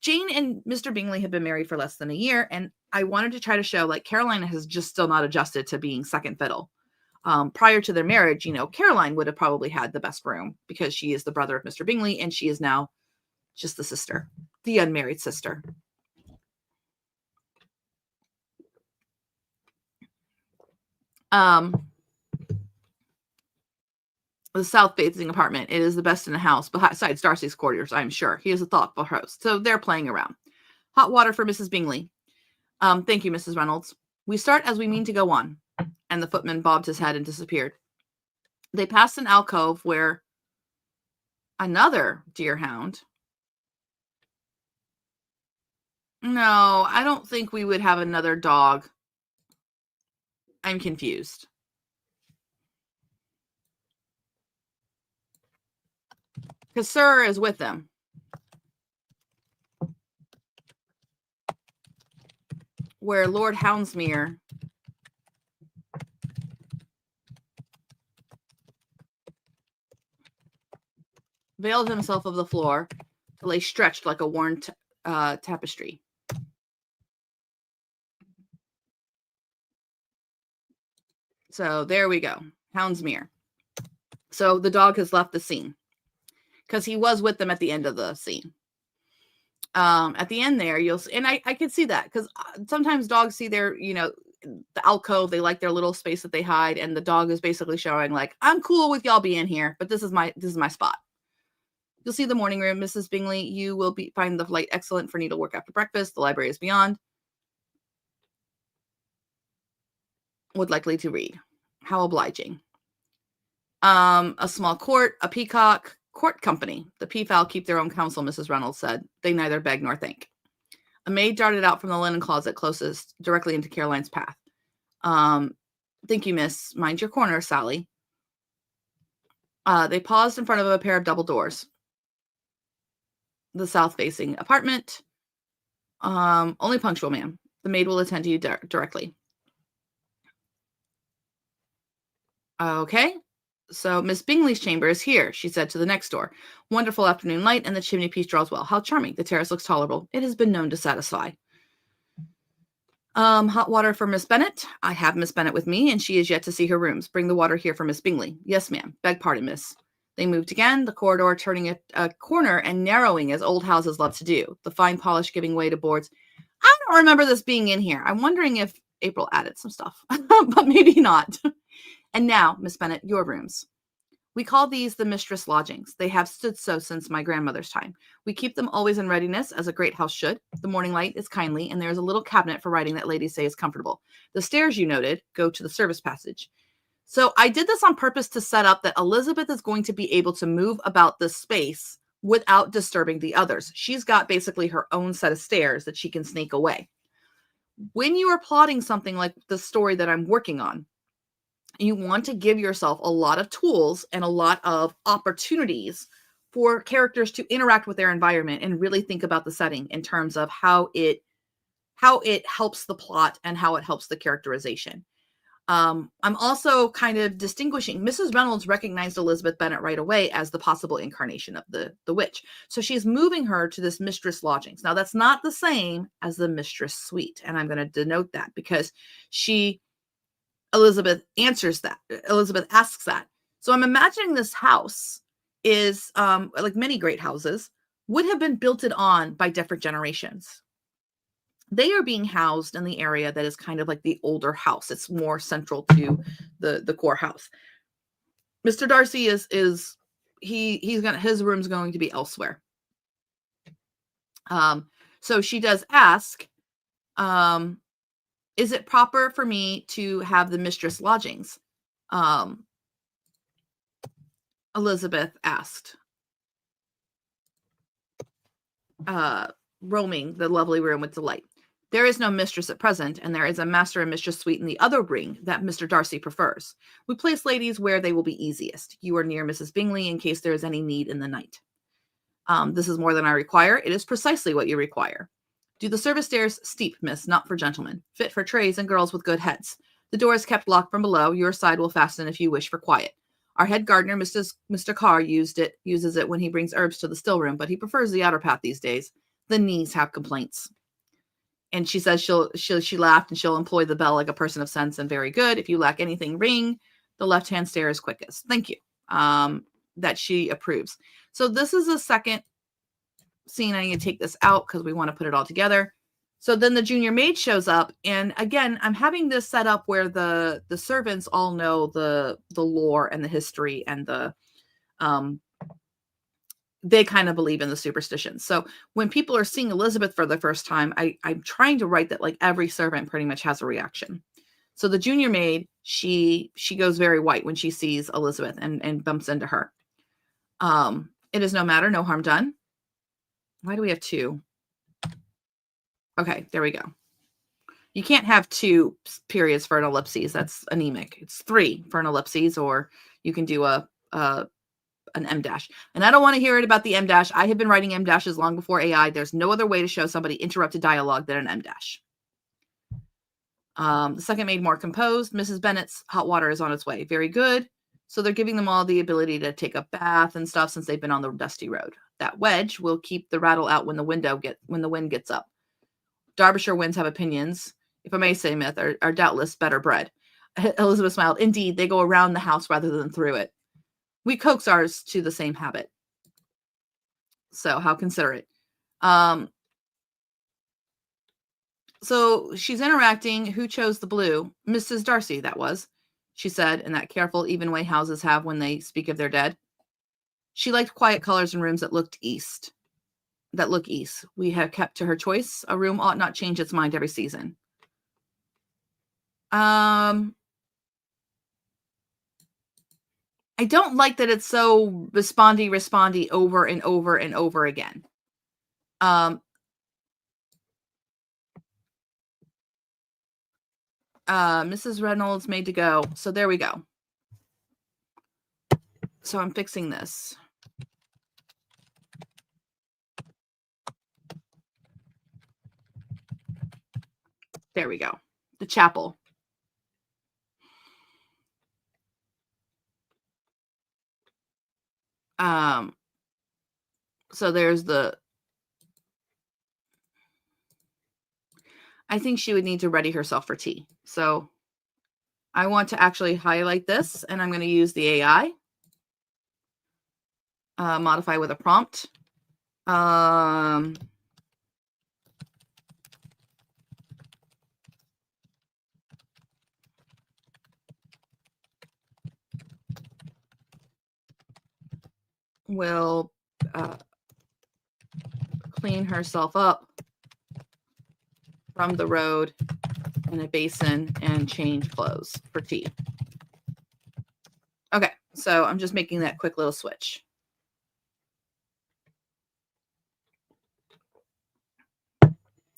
Jane and Mr. Bingley have been married for less than a year, and I wanted to try to show like Caroline has just still not adjusted to being second fiddle. Prior to their marriage, you know, Caroline would have probably had the best room because she is the brother of Mr. Bingley and she is now just the sister, the unmarried sister. The south-facing apartment, it is the best in the house, besides Darcy's quarters, I'm sure. He is a thoughtful host, so they're playing around. Hot water for Mrs. Bingley. Thank you, Mrs. Reynolds. We start as we mean to go on. And the footman bobbed his head and disappeared. They passed an alcove where another deerhound. No, I don't think we would have another dog. I'm confused. Because Sir is with them. Where Lord Houndsmere veiled himself of the floor to lay stretched like a worn tapestry. So there we go. Houndsmere. So the dog has left the scene because he was with them at the end of the scene. At the end there, you'll see, and I can see that because sometimes dogs see their, you know, the alcove. They like their little space that they hide, and the dog is basically showing like, I'm cool with y'all being here, but this is my spot. You'll see the morning room, Mrs. Bingley. You will find the light excellent for needlework after breakfast. The library is beyond. Would likely to read. How obliging. A small court, a peacock, court company. The peafowl keep their own counsel, Mrs. Reynolds said. They neither beg nor thank. A maid darted out from the linen closet closest, directly into Caroline's path. Thank you, miss. Mind your corner, Sally. They paused in front of a pair of double doors. The south-facing apartment. Only punctual, ma'am. The maid will attend to you directly. Okay. So Miss Bingley's chamber is here, she said to the next door. Wonderful afternoon light, and the chimney piece draws well. How charming. The terrace looks tolerable. It has been known to satisfy. Hot water for Miss Bennet. I have Miss Bennet with me, and she is yet to see her rooms. Bring the water here for Miss Bingley. Yes, ma'am. Beg pardon, miss. They moved again, the corridor turning a corner and narrowing as old houses love to do, the fine polish giving way to boards. I don't remember this being in here. I'm wondering if April added some stuff, but maybe not. And now, Miss Bennet, your rooms. We call these the mistress lodgings. They have stood so since my grandmother's time. We keep them always in readiness, as a great house should. The morning light is kindly, and there is a little cabinet for writing that ladies say is comfortable. The stairs, you noted, go to the service passage. So I did this on purpose to set up that Elizabeth is going to be able to move about this space without disturbing the others. She's got basically her own set of stairs that she can sneak away. When you are plotting something like the story that I'm working on, you want to give yourself a lot of tools and a lot of opportunities for characters to interact with their environment and really think about the setting in terms of how it helps the plot and how it helps the characterization. I'm also kind of distinguishing. Mrs. Reynolds recognized Elizabeth Bennet right away as the possible incarnation of the witch. So she's moving her to this mistress lodgings. Now, that's not the same as the mistress suite. And I'm going to denote that because Elizabeth answers that. Elizabeth asks that. So I'm imagining this house is, like many great houses, would have been built on by different generations. They are being housed in the area that is kind of like the older house. It's more central to the core house. Mr. Darcy his room's going to be elsewhere. So she does ask, is it proper for me to have the mistress lodgings? Elizabeth asked, roaming the lovely room with delight. There is no mistress at present, and there is a master and mistress suite in the other wing that Mr. Darcy prefers. We place ladies where they will be easiest. You are near Mrs. Bingley in case there is any need in the night. This is more than I require. It is precisely what you require. Do the service stairs steep, miss, not for gentlemen. Fit for trays and girls with good heads. The door is kept locked from below. Your side will fasten if you wish for quiet. Our head gardener, Mr. Carr, uses it when he brings herbs to the still room, but he prefers the outer path these days. The knees have complaints. And she says she laughed and she'll employ the bell like a person of sense and very good. If you lack anything, ring. The left-hand stair is quickest. Thank you. That she approves. So this is a second scene. I need to take this out because we want to put it all together. So then the junior maid shows up. And again, I'm having this set up where the servants all know the lore and the history and they kind of believe in the superstitions. So when people are seeing Elizabeth for the first time, I'm trying to write that like every servant pretty much has a reaction. So the junior maid, she goes very white when she sees Elizabeth and bumps into her. It is no matter, no harm done. Why do we have two? Okay, there we go. You can't have two periods for an ellipses. That's anemic. It's 3 for an ellipses, or you can do an M dash. And I don't want to hear it about the M dash. I have been writing M dashes long before AI. There's no other way to show somebody interrupted dialogue than an M dash. The second maid more composed. Mrs. Bennet's hot water is on its way. Very good. So they're giving them all the ability to take a bath and stuff since they've been on the dusty road. That wedge will keep the rattle out when the wind gets up. Derbyshire winds have opinions, if I may say, myth, are doubtless better bred. Elizabeth smiled. Indeed, they go around the house rather than through it. We coax ours to the same habit. So how considerate. So she's interacting. Who chose the blue? Mrs. Darcy, that was, she said, in that careful, even way houses have when they speak of their dead. She liked quiet colors in rooms that look east. We have kept to her choice. A room ought not change its mind every season. I don't like that it's so respondy over and over and over again. Mrs. Reynolds made to go. So there we go. So I'm fixing this. There we go. The chapel. So there's the, I think she would need to ready herself for tea. So I want to actually highlight this, and I'm going to use the AI. Modify with a prompt. Will clean herself up from the road in a basin and change clothes for tea. Okay, so I'm just making that quick little switch.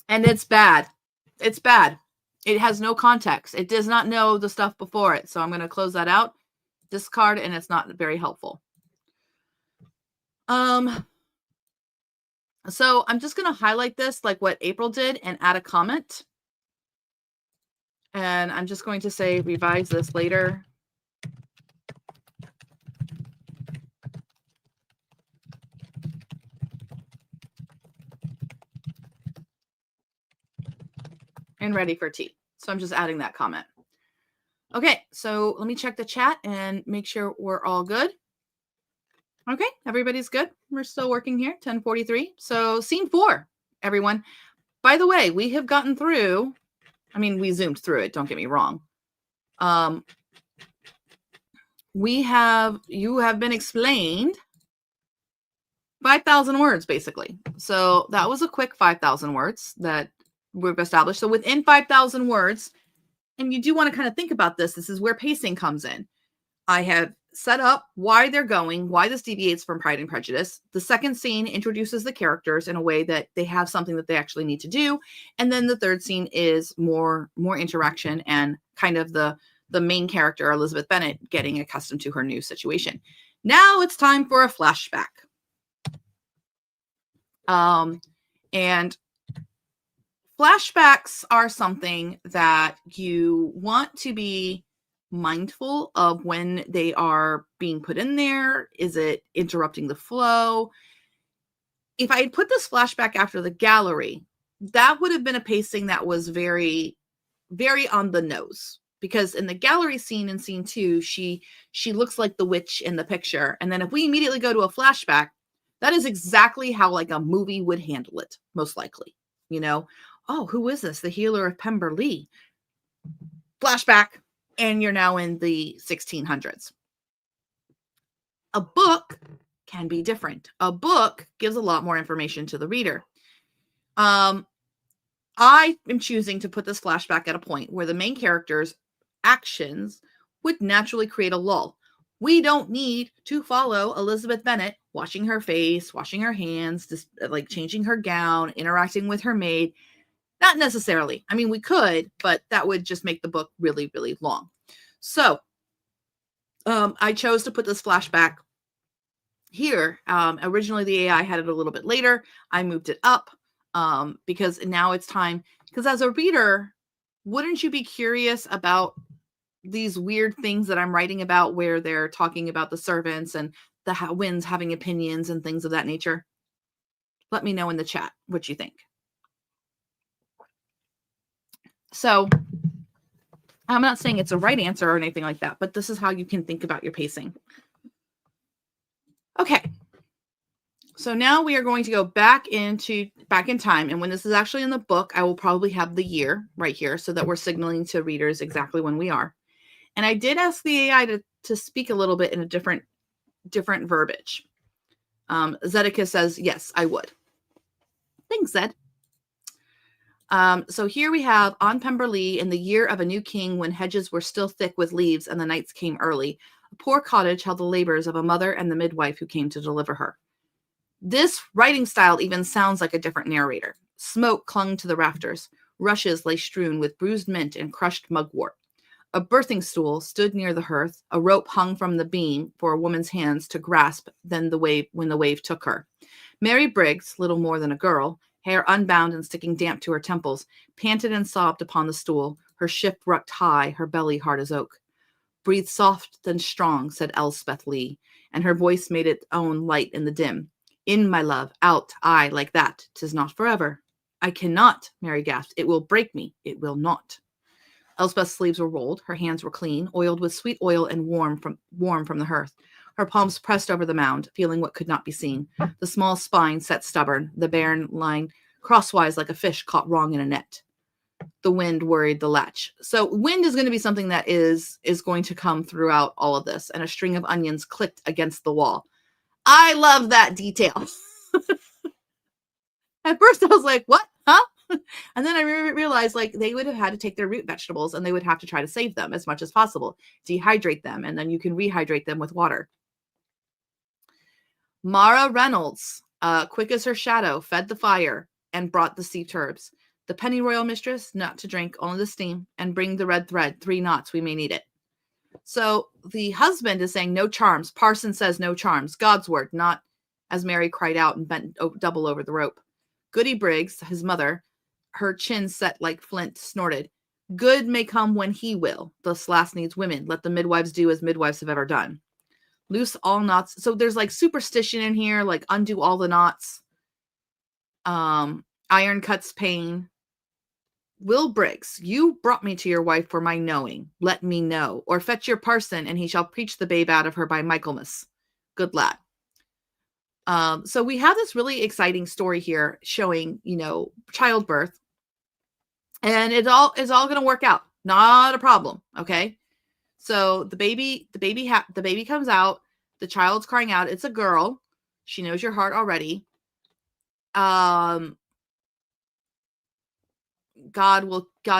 And it's bad. It's bad. It has no context. It does not know the stuff before it. So I'm going to close that out, discard, and it's not very helpful. So I'm just going to highlight this like what April did and add a comment. And I'm just going to say, revise this later. And ready for tea. So I'm just adding that comment. Okay, so let me check the chat and make sure we're all good. Okay, everybody's good. We're still working here, 10:43. So scene 4, everyone. By the way, we have gotten through, I mean, we zoomed through it, don't get me wrong. You have been explained 5,000 words, basically. So that was a quick 5,000 words that we've established. So within 5,000 words, and you do want to kind of think about this, this is where pacing comes in. I have set up why they're going, why this deviates from Pride and Prejudice. The second scene introduces the characters in a way that they have something that they actually need to do. And then the third scene is more interaction and kind of the main character, Elizabeth Bennet, getting accustomed to her new situation. Now it's time for a flashback. And flashbacks are something that you want to be mindful of when they are being put in there. Is it interrupting the flow? If I had put this flashback after the gallery, that would have been a pacing that was very, very on the nose. Because in the gallery scene in scene 2, she looks like the witch in the picture. And then if we immediately go to a flashback, that is exactly how like a movie would handle it, most likely. You know, oh, who is this? The healer of Pemberley. Flashback. And you're now in the 1600s. A book can be different. A book gives a lot more information to the reader. I am choosing to put this flashback at a point where the main character's actions would naturally create a lull. We don't need to follow Elizabeth Bennet washing her face, washing her hands, just like changing her gown, interacting with her maid. Not necessarily. I mean, we could, but that would just make the book really, really long. So I chose to put this flashback here. Originally, the AI had it a little bit later. I moved it up because now it's time. Because as a reader, wouldn't you be curious about these weird things that I'm writing about where they're talking about the servants and the winds having opinions and things of that nature? Let me know in the chat what you think. So I'm not saying it's a right answer or anything like that, but this is how you can think about your pacing. Okay. So now we are going to go back in time. And when this is actually in the book, I will probably have the year right here so that we're signaling to readers exactly when we are. And I did ask the AI to speak a little bit in a different verbiage. Zedekiah says, yes, I would. Thanks, Zed. So here we have on Pemberley in the year of a new king, when hedges were still thick with leaves and the nights came early, a poor cottage held the labors of a mother and the midwife who came to deliver her. This writing style even sounds like a different narrator. Smoke clung to the rafters. Rushes lay strewn with bruised mint and crushed mugwort. A birthing stool stood near the hearth. A rope hung from the beam for a woman's hands to grasp when the wave took her. Mary Briggs, little more than a girl, hair unbound and sticking damp to her temples, panted and sobbed upon the stool, her shift rucked high, her belly hard as oak. Breathe soft and strong, said Elspeth Lee, and her voice made its own light in the dim. In, my love, out, aye, like that, 'tis not forever. I cannot, Mary gasped. It will break me. It will not. Elspeth's sleeves were rolled. Her hands were clean, oiled with sweet oil and warm from the hearth. Her palms pressed over the mound, feeling what could not be seen. The small spine set stubborn, the bairn lying crosswise like a fish caught wrong in a net. The wind worried the latch. So wind is going to be something that is going to come throughout all of this. And a string of onions clicked against the wall. I love that detail. At first I was like, what? Huh? And then I realized like they would have had to take their root vegetables and they would have to try to save them as much as possible, dehydrate them, and then you can rehydrate them with water. Mara Reynolds, quick as her shadow, fed the fire and brought the steeped herbs. The pennyroyal mistress, not to drink, only the steam, and bring the red thread, 3 knots, we may need it. So the husband is saying no charms. Parson says no charms. God's word, not, as Mary cried out and bent double over the rope. Goody Briggs, his mother, her chin set like flint, snorted. Good may come when he will. This last needs women. Let the midwives do as midwives have ever done. Loose all knots. So there's like superstition in here, like undo all the knots. Iron cuts pain. Will Briggs, you brought me to your wife for my knowing. Let me know. Or fetch your parson, and he shall preach the babe out of her by Michaelmas. Good lad. So we have this really exciting story here showing, childbirth. And it all is all going to work out. Not a problem. Okay. So the baby comes out. The child's crying out. It's a girl. She knows your heart already. God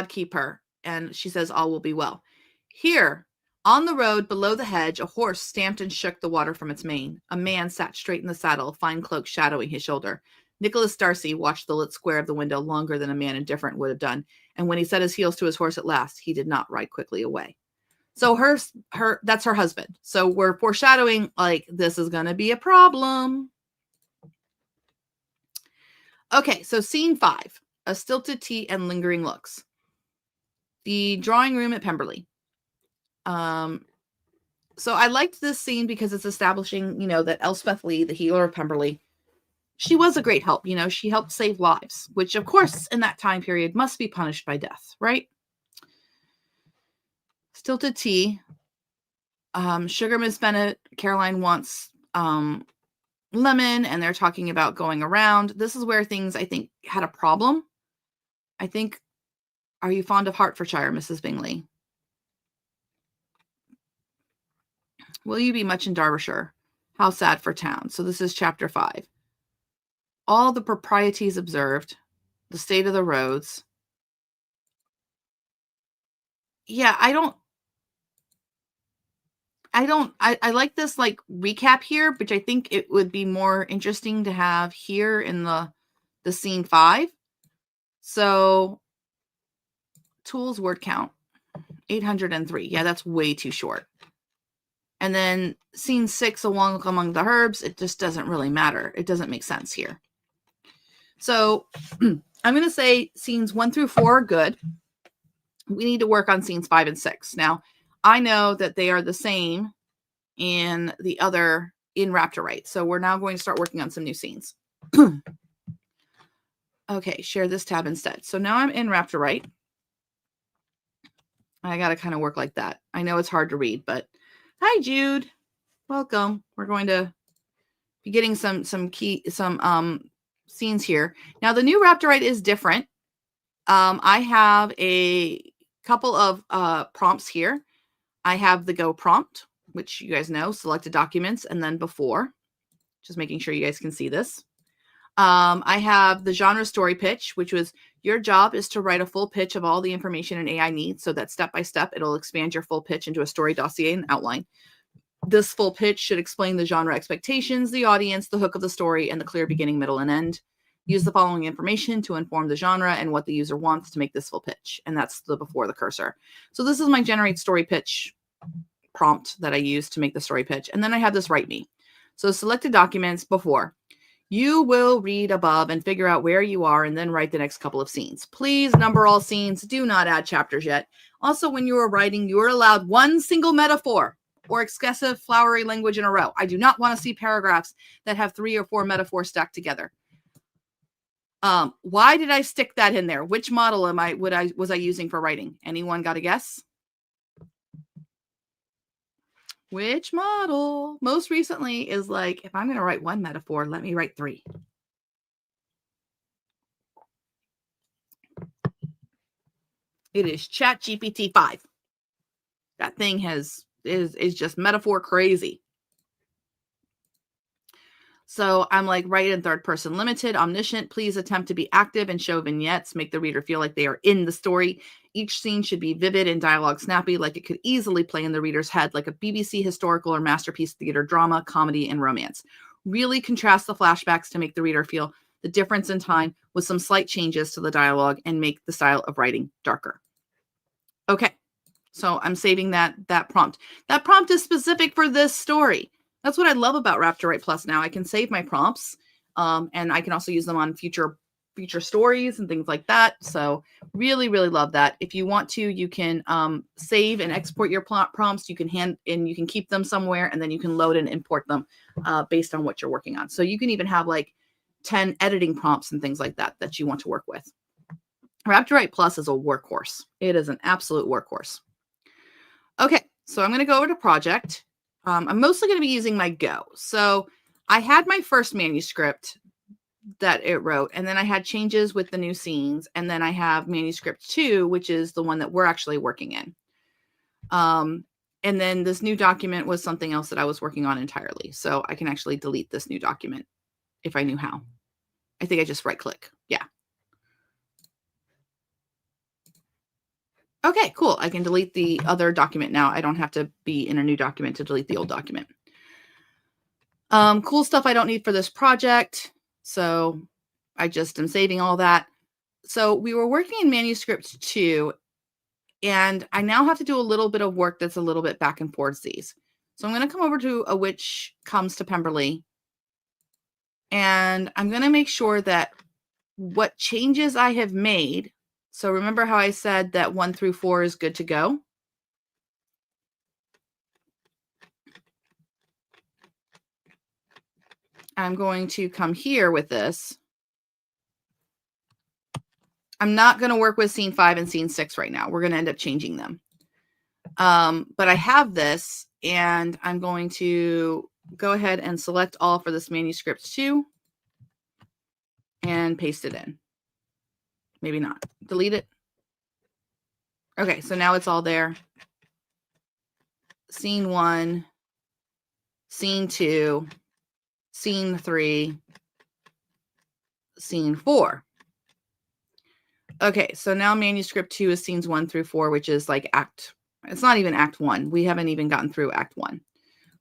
keep her. And she says, all will be well. Here, on the road below the hedge, a horse stamped and shook the water from its mane. A man sat straight in the saddle, fine cloak shadowing his shoulder. Nicholas Darcy watched the lit square of the window longer than a man indifferent would have done. And when he set his heels to his horse at last, he did not ride quickly away. So that's her husband. So we're foreshadowing like this is going to be a problem. Okay, so scene 5, a stilted tea and lingering looks. The drawing room at Pemberley. So I liked this scene because it's establishing, that Elspeth Lee, the healer of Pemberley, she was a great help. She helped save lives, which of course in that time period must be punished by death, right? Stilted tea. Sugar Miss Bennett, Caroline wants lemon, and they're talking about going around. This is where things, I think, had a problem. I think, are you fond of Hertfordshire, Mrs. Bingley? Will you be much in Derbyshire? How sad for town. So this is chapter 5. All the proprieties observed, the state of the roads. Yeah, I like this like recap here, which I think it would be more interesting to have here in the scene 5. So tools word count 803. Yeah, that's way too short. And then scene 6 among the herbs, it just doesn't really matter. It doesn't make sense here. So I'm going to say scenes 1 through 4 are good. We need to work on scenes 5 and 6. Now, I know that they are the same in Raptor Write. So we're now going to start working on some new scenes. Okay, share this tab instead. So now I'm in Raptor Write. I got to kind of work like that. I know it's hard to read, but hi, Jude. Welcome. We're going to getting some scenes here. Now the new Raptor Write is different. I have a couple of prompts here. I have the go prompt, which you guys know, selected documents, and then before, just making sure you guys can see this. I have the genre story pitch, which was your job is to write a full pitch of all the information an AI needs so that step by step, it'll expand your full pitch into a story dossier and outline. This full pitch should explain the genre expectations, the audience, the hook of the story, and the clear beginning, middle, and end. Use the following information to inform the genre and what the user wants to make this full pitch. And that's the before the cursor. So this is my generate story pitch prompt that I use to make the story pitch. And then I have this write me. So selected documents before. You will read above and figure out where you are and then write the next couple of scenes. Please number all scenes. Do not add chapters yet. Also, when you are writing, you are allowed one single metaphor or excessive flowery language in a row. I do not want to see paragraphs that have 3 or 4 metaphors stacked together. Why did I stick that in there? Which model was I using for writing? Anyone got a guess? Which model? Most recently is like, if I'm going to write one metaphor, let me write 3. It is ChatGPT 5. That thing is just metaphor crazy. So I'm like, write in third person limited, omniscient. Please attempt to be active and show vignettes. Make the reader feel like they are in the story. Each scene should be vivid and dialogue snappy, like it could easily play in the reader's head, like a BBC historical or masterpiece theater drama, comedy, and romance. Really contrast the flashbacks to make the reader feel the difference in time with some slight changes to the dialogue and make the style of writing darker. Okay, so I'm saving that prompt. That prompt is specific for this story. That's what I love about Raptor Write Plus now. I can save my prompts, and I can also use them on future stories and things like that. So really, really love that. If you want to, you can save and export your prompts. You can you can keep them somewhere, and then you can load and import them based on what you're working on. So you can even have like 10 editing prompts and things like that that you want to work with. Raptor Write Plus is a workhorse. It is an absolute workhorse. Okay, so I'm going to go over to project. I'm mostly going to be using my Go. So I had my first manuscript that it wrote, and then I had changes with the new scenes, and then I have manuscript 2, which is the one that we're actually working in. And then this new document was something else that I was working on entirely. So I can actually delete this new document if I knew how. I think I just right click. Yeah. Okay, cool. I can delete the other document now. I don't have to be in a new document to delete the old document. Cool stuff I don't need for this project. So I just am saving all that. So we were working in manuscript 2, and I now have to do a little bit of work that's a little bit back and forth these. So I'm going to come over to A Witch Comes to Pemberley, and I'm going to make sure that what changes I have made. So remember how I said that 1 through 4 is good to go? I'm going to come here with this. I'm not going to work with scene 5 and scene 6 right now. We're going to end up changing them. But I have this, and I'm going to go ahead and select all for this manuscript 2 and paste it in. Maybe not. Delete it. Okay, so now it's all there. Scene 1, scene 2, scene 3, scene 4. Okay, so now manuscript 2 is scenes 1 through 4, which is like it's not even act 1. We haven't even gotten through act 1.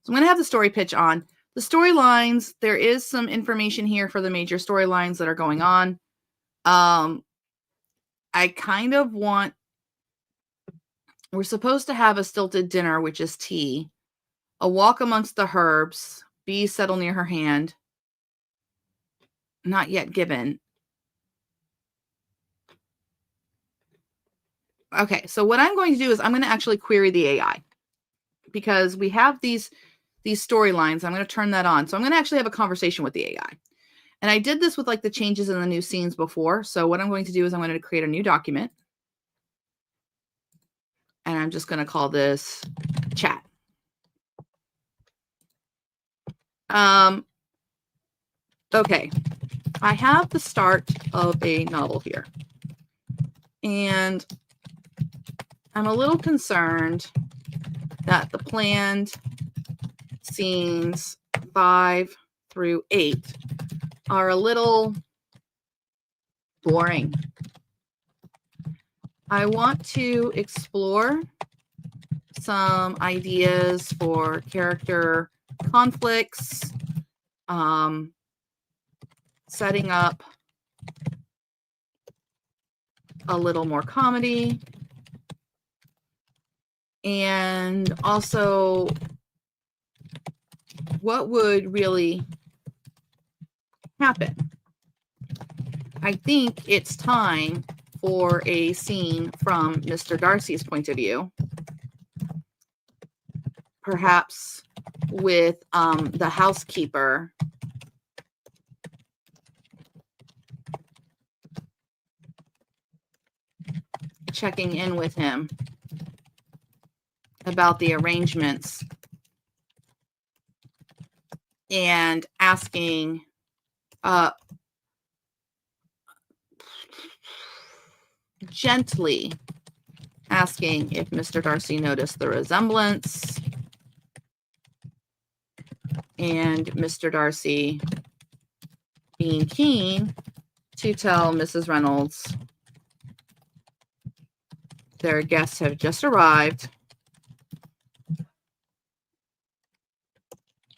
So I'm going to have the story pitch on. The storylines, there is some information here for the major storylines that are going on. I kind of want, we're supposed to have a stilted dinner, which is tea, a walk amongst the herbs, bees settle near her hand, not yet given. Okay, so what I'm going to do is I'm going to actually query the AI because we have these storylines. I'm going to turn that on. So I'm going to actually have a conversation with the AI. And I did this with like the changes in the new scenes before. So what I'm going to do is I'm going to create a new document. And I'm just going to call this chat. Okay, I have the start of a novel here, and I'm a little concerned that the planned scenes 5 through 8 are a little boring. I want to explore some ideas for character conflicts, setting up a little more comedy, and also what would really happen. I think it's time for a scene from Mr. Darcy's point of view, perhaps with the housekeeper checking in with him about the arrangements and asking gently asking if Mr. Darcy noticed the resemblance, and Mr. Darcy being keen to tell Mrs. Reynolds their guests have just arrived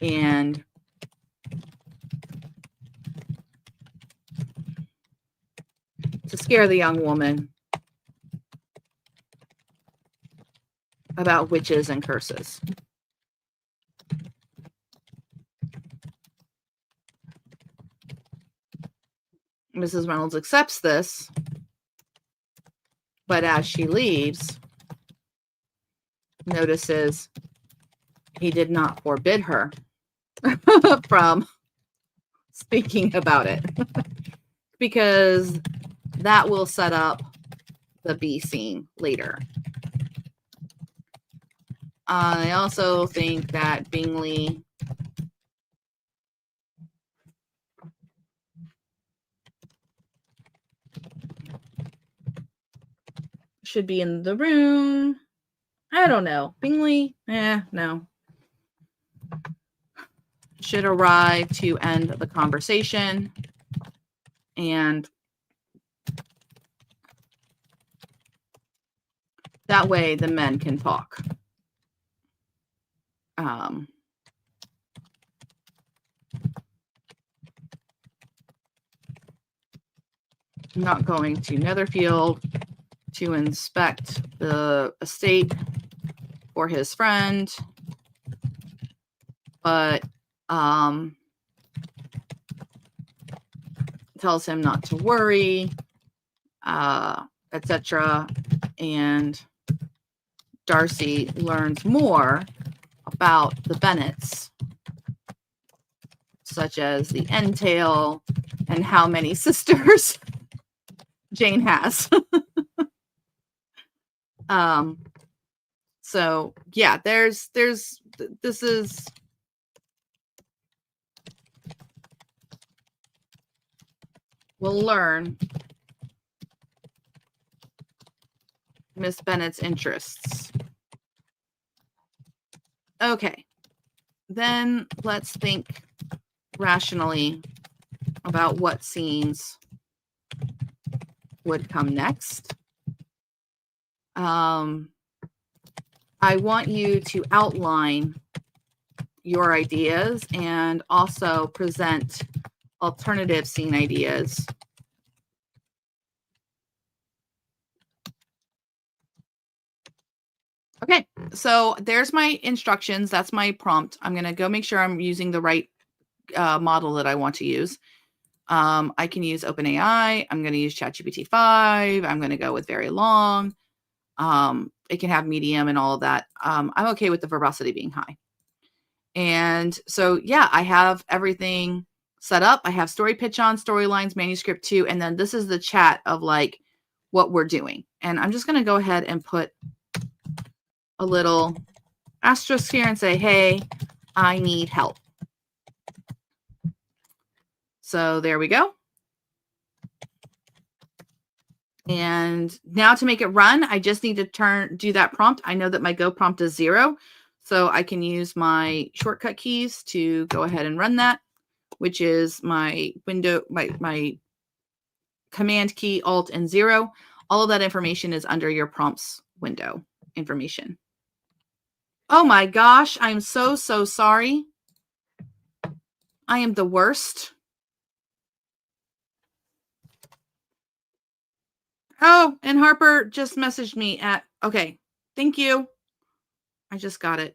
and to scare the young woman about witches and curses. Mrs. Reynolds accepts this, but as she leaves, notices he did not forbid her from speaking about it, because that will set up the B scene later. I also think that Bingley should be in the room. I don't know. Bingley, no. Should arrive to end the conversation, and that way the men can talk. Not going to Netherfield to inspect the estate for his friend, but tells him not to worry, etc. And Darcy learns more about the Bennets, such as the entail and how many sisters Jane has. So yeah, this is we'll learn Miss Bennet's interests. Okay, then let's think rationally about what scenes would come next. I want you to outline your ideas and also present alternative scene ideas. Okay, so there's my instructions. That's my prompt. I'm going to go make sure I'm using the right model that I want to use. I can use OpenAI. I'm going to use ChatGPT 5. I'm going to go with very long. It can have medium and all of that. I'm okay with the verbosity being high. And so, yeah, I have everything set up. I have story pitch on, storylines, manuscript 2, and then this is the chat of like what we're doing. And I'm just going to go ahead and put a little asterisk here and say, hey, I need help. So there we go. And now to make it run, I just need to do that prompt. I know that my go prompt is 0. So I can use my shortcut keys to go ahead and run that, which is my window, my command key, alt, and 0. All of that information is under your prompts window information. Oh my gosh, I'm so sorry. I am the worst. Oh, and Harper just messaged me okay, thank you. I just got it.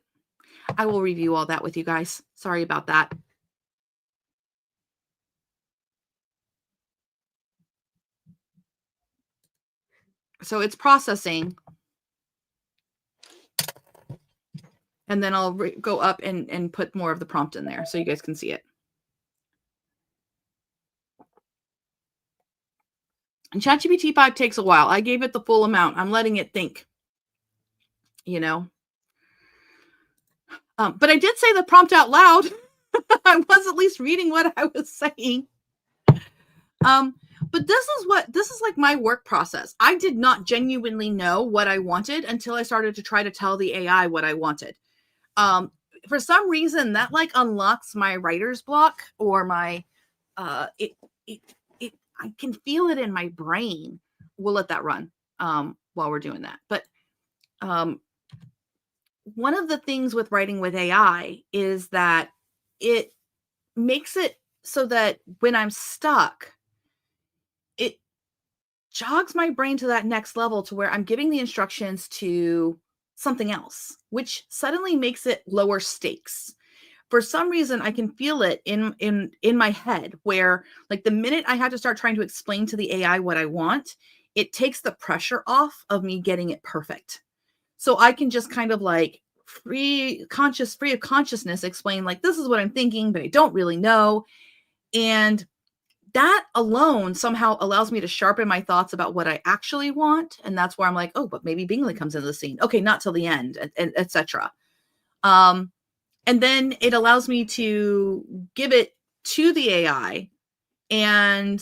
I will review all that with you guys. Sorry about that. So it's processing. And then I'll go up and put more of the prompt in there so you guys can see it. And ChatGPT 5 takes a while. I gave it the full amount. I'm letting it think, you know. But I did say the prompt out loud. I was at least reading what I was saying. But this is like my work process. I did not genuinely know what I wanted until I started to try to tell the AI what I wanted. For some reason that like unlocks my writer's block or my, I can feel it in my brain. We'll let that run, while we're doing that. But, one of the things with writing with AI is that it makes it so that when I'm stuck, it jogs my brain to that next level to where I'm giving the instructions to something else, which suddenly makes it lower stakes. For some reason, I can feel it in my head where like the minute I have to start trying to explain to the AI what I want, it takes the pressure off of me getting it perfect. So I can just kind of like free of consciousness explain like, this is what I'm thinking, but I don't really know. And that alone somehow allows me to sharpen my thoughts about what I actually want. And that's where I'm like, oh, but maybe Bingley comes into the scene. Okay, not till the end, and etc. And then it allows me to give it to the AI. And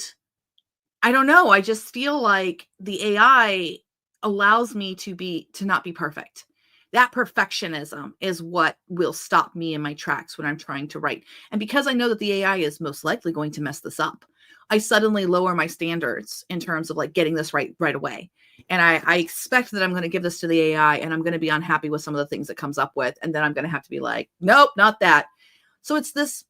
I don't know, I just feel like the AI allows me to not be perfect. That perfectionism is what will stop me in my tracks when I'm trying to write. And because I know that the AI is most likely going to mess this up, I suddenly lower my standards in terms of like getting this right away. And I expect that I'm going to give this to the AI and I'm going to be unhappy with some of the things it comes up with. And then I'm going to have to be like, nope, not that. So it's this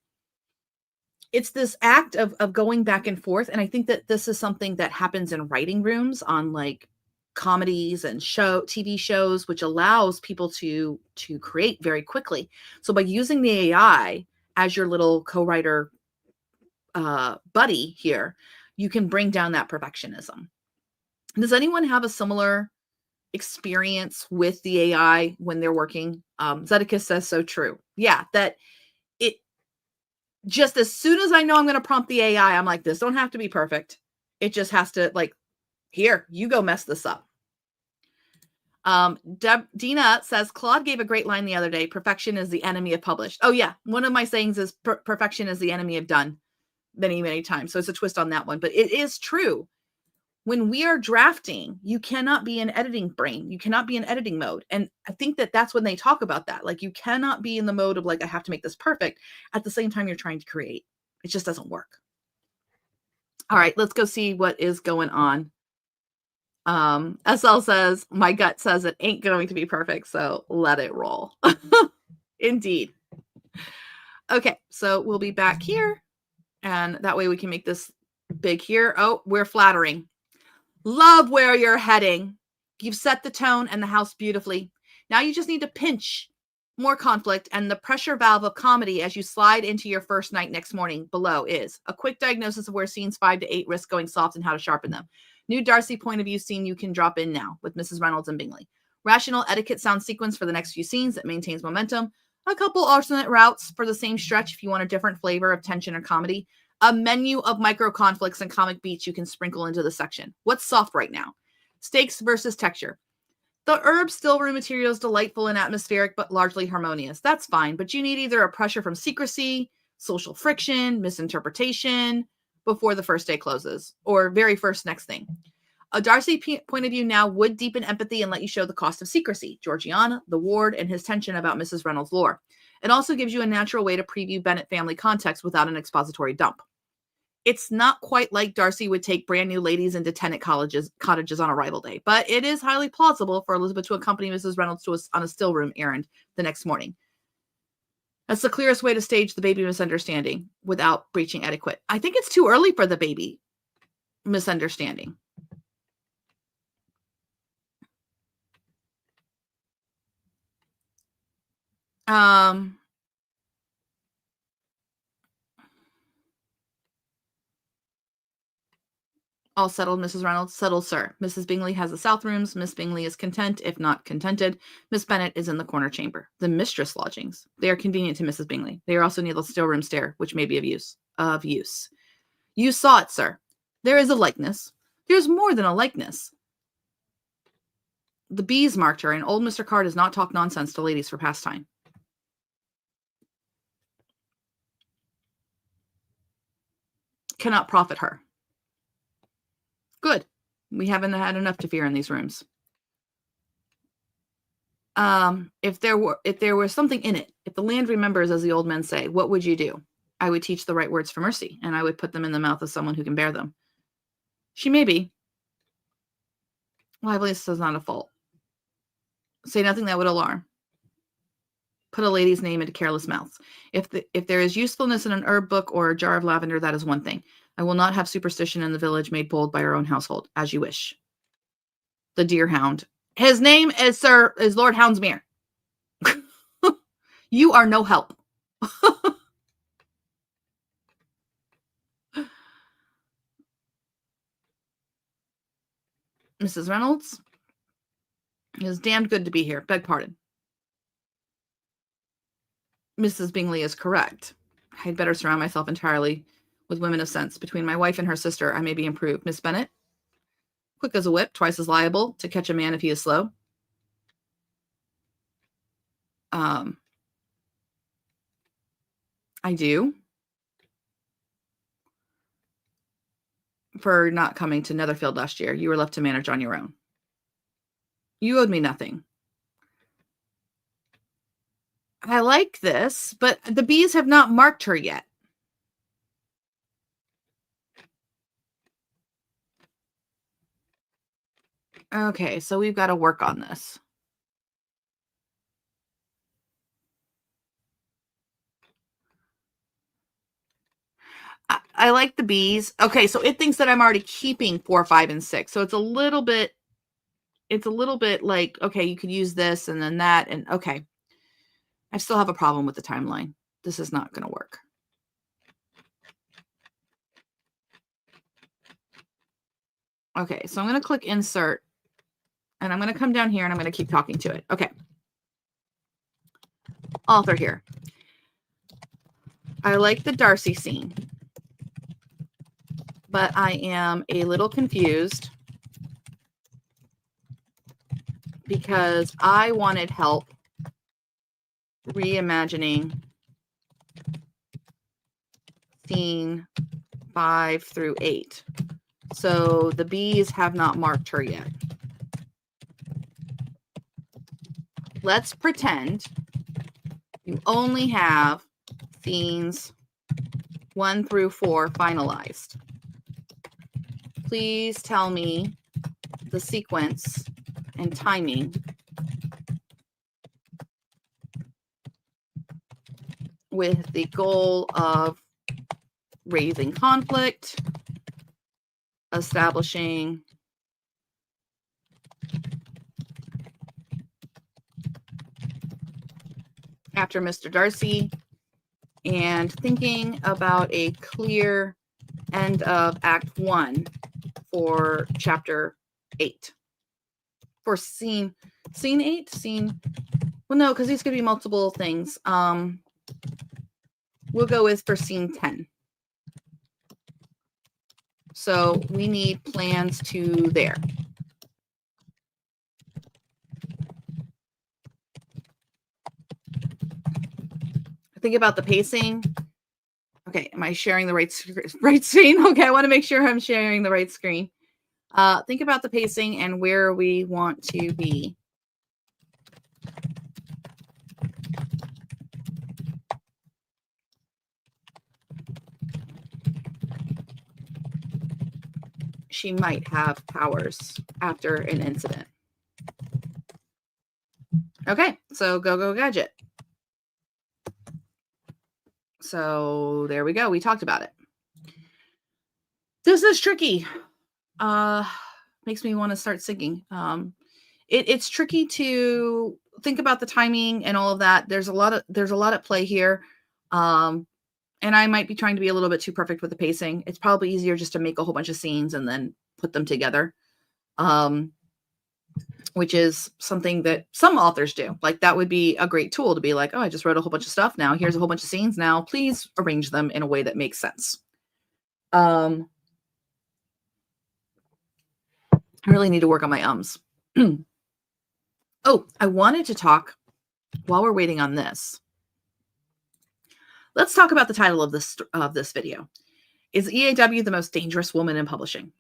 act of going back and forth. And I think that this is something that happens in writing rooms on like comedies and TV shows, which allows people to create very quickly. So by using the AI as your little co-writer buddy here, you can bring down that perfectionism. Does anyone have a similar experience with the AI when they're working? Zedekiah says so true. Yeah, that it just as soon as I know I'm going to prompt the AI, I'm like, this don't have to be perfect. It just has to like, here, you go mess this up. Dina says, Claude gave a great line the other day. Perfection is the enemy of published. Oh yeah. One of my sayings is perfection is the enemy of done many, many times. So it's a twist on that one, but it is true. When we are drafting, you cannot be in editing brain. You cannot be in editing mode. And I think that that's when they talk about that. Like you cannot be in the mode of like, I have to make this perfect at the same time you're trying to create. It just doesn't work. All right, let's go see what is going on. SL says, my gut says it ain't going to be perfect, so let it roll. Indeed. Okay, so we'll be back here, and that way we can make this big here. Oh, we're flattering. Love where you're heading. You've set the tone and the house beautifully. Now you just need to pinch more conflict, and the pressure valve of comedy as you slide into your first night next morning below is a quick diagnosis of where scenes 5 to 8 risk going soft and how to sharpen them. New Darcy point of view scene you can drop in now with Mrs. Reynolds and Bingley. Rational etiquette sound sequence for the next few scenes that maintains momentum. A couple alternate routes for the same stretch if you want a different flavor of tension or comedy. A menu of micro conflicts and comic beats you can sprinkle into the section. What's soft right now? Stakes versus texture. The herb still room material is delightful and atmospheric, but largely harmonious. That's fine, but you need either a pressure from secrecy, social friction, misinterpretation before the first day closes, or very first next thing. A Darcy point of view now would deepen empathy and let you show the cost of secrecy, Georgiana, the ward, and his tension about Mrs. Reynolds' lore. It also gives you a natural way to preview Bennett family context without an expository dump. It's not quite like Darcy would take brand new ladies into tenant cottages on arrival day, but it is highly plausible for Elizabeth to accompany Mrs. Reynolds on a still room errand the next morning. That's the clearest way to stage the baby misunderstanding without breaching etiquette. I think it's too early for the baby misunderstanding. All settled, Mrs. Reynolds. Settled, sir. Mrs. Bingley has the south rooms. Miss Bingley is content, if not contented. Miss Bennet is in the corner chamber. The mistress lodgings. They are convenient to Mrs. Bingley. They are also near the still room stair, which may be of use. You saw it, sir. There is a likeness. There's more than a likeness. The bees marked her, and old Mr. Carr does not talk nonsense to ladies for pastime. Cannot profit her. Good. We haven't had enough to fear in these rooms. If there was something in it, if the land remembers, as the old men say, what would you do? I would teach the right words for mercy, and I would put them in the mouth of someone who can bear them. She may be. Liveliness is not a fault. Say nothing that would alarm. Put a lady's name into careless mouths. If there is usefulness in an herb book or a jar of lavender, that is one thing. I will not have superstition in the village made bold by our own household, as you wish. The deer hound. His name is Lord Houndsmere. You are no help. Mrs. Reynolds. It is damned good to be here. Beg pardon. Mrs. Bingley is correct. I'd better surround myself entirely with women of sense. Between my wife and her sister, I may be improved. Miss Bennet, quick as a whip, twice as liable to catch a man if he is slow. I do. For not coming to Netherfield last year. You were left to manage on your own. You owed me nothing. I like this, but the bees have not marked her yet. Okay, so we've got to work on this. I like the bees. Okay, so it thinks that I'm already keeping 4, 5, and 6. So it's a little bit like, okay, you could use this and then that. And okay, I still have a problem with the timeline. This is not going to work. Okay, so I'm going to click insert and I'm going to come down here and I'm going to keep talking to it. Okay. Author here. I like the Darcy scene, but I am a little confused because I wanted help reimagining scene 5 through 8. So the bees have not marked her yet. Let's pretend you only have scenes 1 through 4 finalized. Please tell me the sequence and timing with the goal of raising conflict, establishing after Mr. Darcy, and thinking about a clear end of Act 1 for Chapter 8. For scene 8? Well, no, because these could be multiple things. We'll go with for scene 10. So we need plans to there. Think about the pacing. Okay, am I sharing the right screen? Okay, I want to make sure I'm sharing the right screen. Think about the pacing and where we want to be. She might have powers after an incident. Okay, so go gadget. So there we go. We talked about it. This is tricky. Makes me want to start singing. It's tricky to think about the timing and all of that. There's a lot at play here. And I might be trying to be a little bit too perfect with the pacing. It's probably easier just to make a whole bunch of scenes and then put them together. Which is something that some authors do. Like that would be a great tool to be like, oh, I just wrote a whole bunch of stuff. Now here's a whole bunch of scenes. Now please arrange them in a way that makes sense. I really need to work on my ums. Oh, I wanted to talk while we're waiting on this. Let's talk about the title of this video. Is EAW the most dangerous woman in publishing?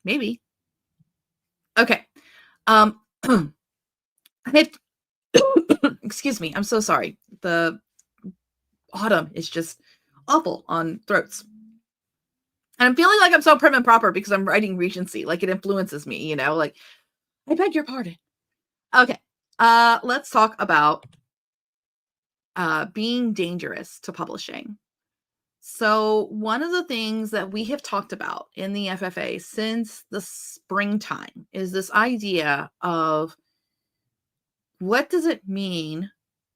Maybe. Okay. Excuse me. I'm so sorry. The autumn is just awful on throats. And I'm feeling like I'm so prim and proper because I'm writing Regency. Like it influences me, you know, like I beg your pardon. Okay. Let's talk about being dangerous to publishing. So one of the things that we have talked about in the FFA since the springtime is this idea of what does it mean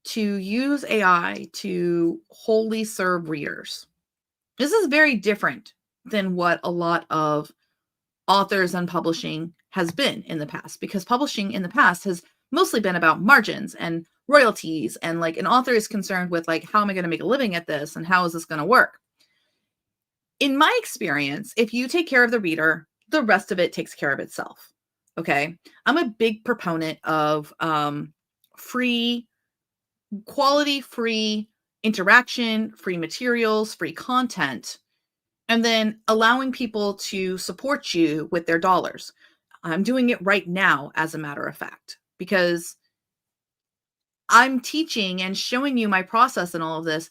to use AI to wholly serve readers? This is very different than what a lot of authors and publishing has been in the past, because publishing in the past has mostly been about margins and royalties, and like an author is concerned with like, how am I going to make a living at this and how is this going to work? In my experience, if you take care of the reader, the rest of it takes care of itself. Okay. I'm a big proponent of free, quality free interaction, free materials, free content, and then allowing people to support you with their dollars. I'm doing it right now, as a matter of fact, because I'm teaching and showing you my process and all of this.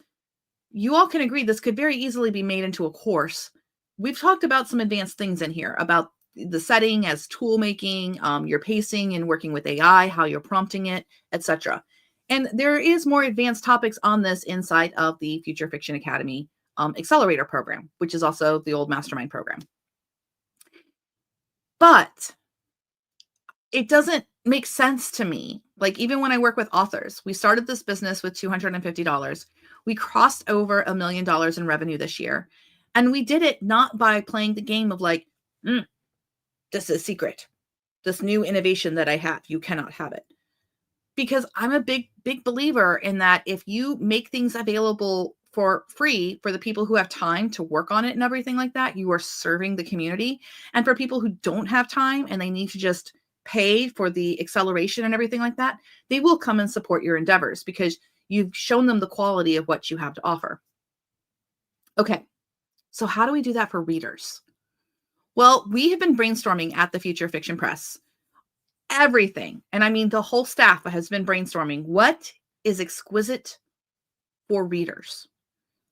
You all can agree this could very easily be made into a course. We've talked about some advanced things in here about the setting as tool making, your pacing and working with AI, how you're prompting it, etc. And there is more advanced topics on this inside of the Future Fiction Academy Accelerator program, which is also the old mastermind program. But it doesn't make sense to me. Like even when I work with authors, we started this business with $250. We crossed over $1 million in revenue this year. And we did it not by playing the game of like, this is secret. This new innovation that I have, you cannot have it. Because I'm a big believer in that if you make things available for free for the people who have time to work on it and everything like that, you are serving the community. And for people who don't have time and they need to just pay for the acceleration and everything like that, they will come and support your endeavors because you've shown them the quality of what you have to offer. Okay, so how do we do that for readers? Well, we have been brainstorming at the Future Fiction Press. Everything, and I mean the whole staff has been brainstorming what is exquisite for readers.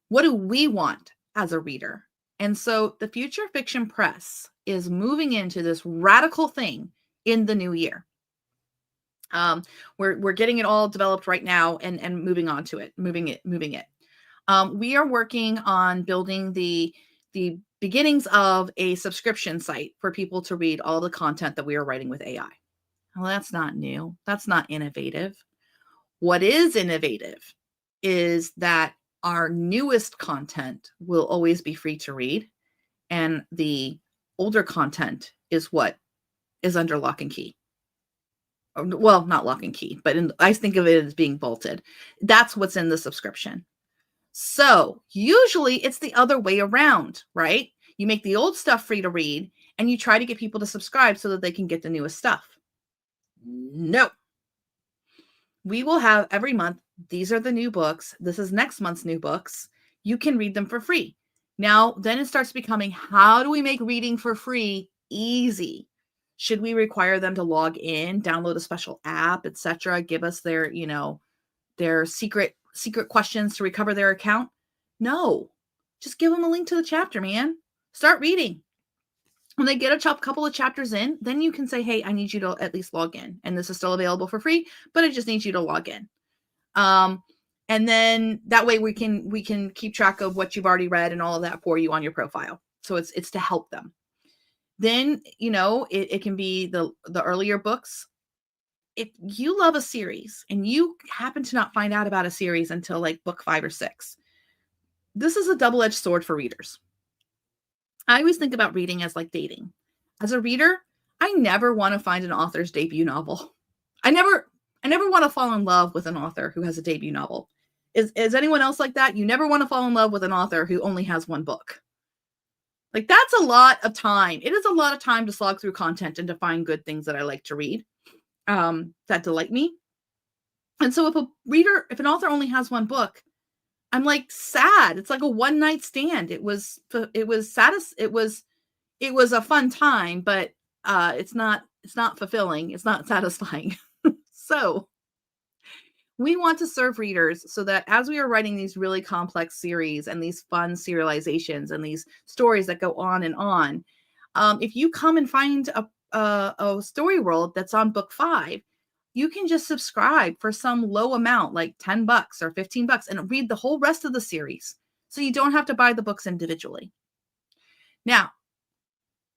What do we want as a reader? And so the Future Fiction Press is moving into this radical thing in the new year. We're getting it all developed right now and moving on to it, moving it. We are working on building the beginnings of a subscription site for people to read all the content that we are writing with AI. Well, that's not new. That's not innovative. What is innovative is that our newest content will always be free to read, and the older content is what is under lock and key. Well, not lock and key, but I think of it as being bolted. That's what's in the subscription. So usually it's the other way around, right? You make the old stuff free to read and you try to get people to subscribe so that they can get the newest stuff. No. We will have every month, these are the new books. This is next month's new books. you can read them for free. Now, then it starts becoming, how do we make reading for free easy? Should we require them to log in, download a special app, etc., give us their, their secret questions to recover their account? No, just give them a link to the chapter, man. Start reading. When they get a couple of chapters in, then you can say, hey, I need you to at least log in. And this is still available for free, but it just needs you to log in. And then that way we can keep track of what you've already read and all of that for you on your profile. So it's to help them. Then, it can be the earlier books. If you love a series and you happen to not find out about a series until like book 5 or 6, this is a double-edged sword for readers. I always think about reading as like dating. As a reader, I never want to find an author's debut novel. I never want to fall in love with an author who has a debut novel. Is anyone else like that? You never want to fall in love with an author who only has one book. Like, that's a lot of time. It is a lot of time to slog through content and to find good things that I like to read, that delight me. And so if an author only has one book, I'm like sad. It's like a one night stand. It was a fun time, but it's not fulfilling. It's not satisfying. So we want to serve readers so that as we are writing these really complex series and these fun serializations and these stories that go on and on, if you come and find a story world that's on book 5, you can just subscribe for some low amount, like $10 or $15, and read the whole rest of the series. So you don't have to buy the books individually. Now,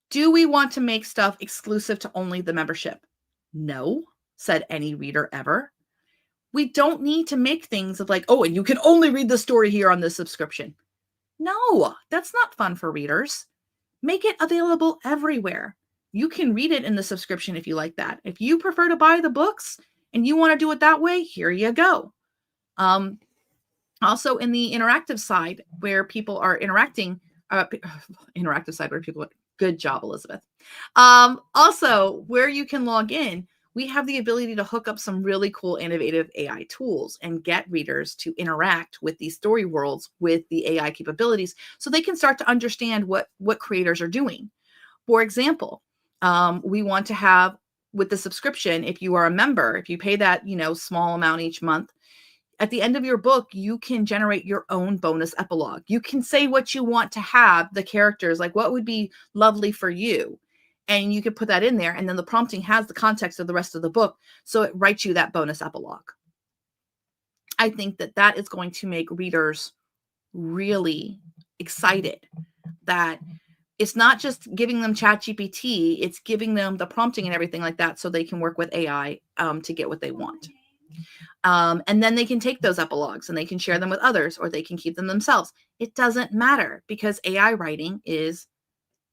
do we want to make stuff exclusive to only the membership? No, said any reader ever. We don't need to make things of like, oh, and you can only read the story here on this subscription. No, that's not fun for readers. Make it available everywhere. You can read it in the subscription if you like that. If you prefer to buy the books and you want to do it that way, here you go. Also in the interactive side where people are interacting, interactive side where people, good job, Elizabeth. Also where you can log in, we have the ability to hook up some really cool, innovative AI tools and get readers to interact with these story worlds with the AI capabilities so they can start to understand what creators are doing. For example, we want to have, with the subscription, if you are a member, if you pay that, small amount each month, at the end of your book, you can generate your own bonus epilogue. You can say what you want to have, the characters, like what would be lovely for you. And you can put that in there. And then the prompting has the context of the rest of the book. So it writes you that bonus epilogue. I think that is going to make readers really excited that it's not just giving them ChatGPT, it's giving them the prompting and everything like that so they can work with AI to get what they want. And then they can take those epilogues and they can share them with others, or they can keep them themselves. It doesn't matter because AI writing is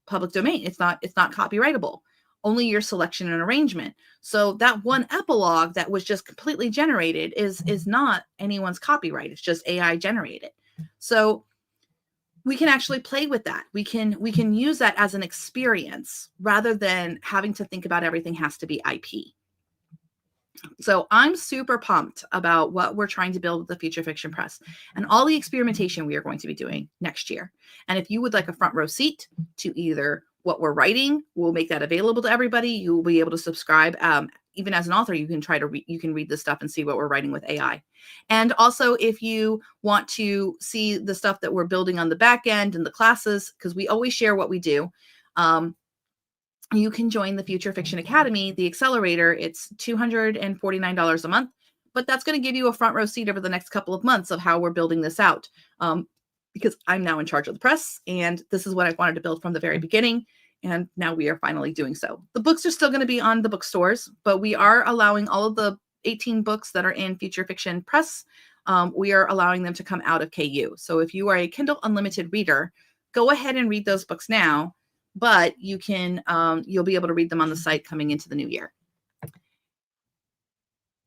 public domain. It's not copyrightable. Only your selection and arrangement. So that one epilogue that was just completely generated is not anyone's copyright. It's just AI generated. So we can actually play with that. We can use that as an experience rather than having to think about everything has to be IP. So I'm super pumped about what we're trying to build with the Future Fiction Press and all the experimentation we are going to be doing next year. And if you would like a front row seat to either what we're writing, we'll make that available to everybody. You will be able to subscribe. Even as an author, you can you can read this stuff and see what we're writing with AI. And also, if you want to see the stuff that we're building on the back end and the classes, because we always share what we do, you can join the Future Fiction Academy, the accelerator. It's $249 a month, but that's going to give you a front row seat over the next couple of months of how we're building this out. Because I'm now in charge of the press, and this is what I wanted to build from the very beginning. And now we are finally doing so. The books are still going to be on the bookstores, but we are allowing all of the 18 books that are in Future Fiction Press. We are allowing them to come out of KU. So if you are a Kindle Unlimited reader, go ahead and read those books now, but you can, you'll be able to read them on the site coming into the new year.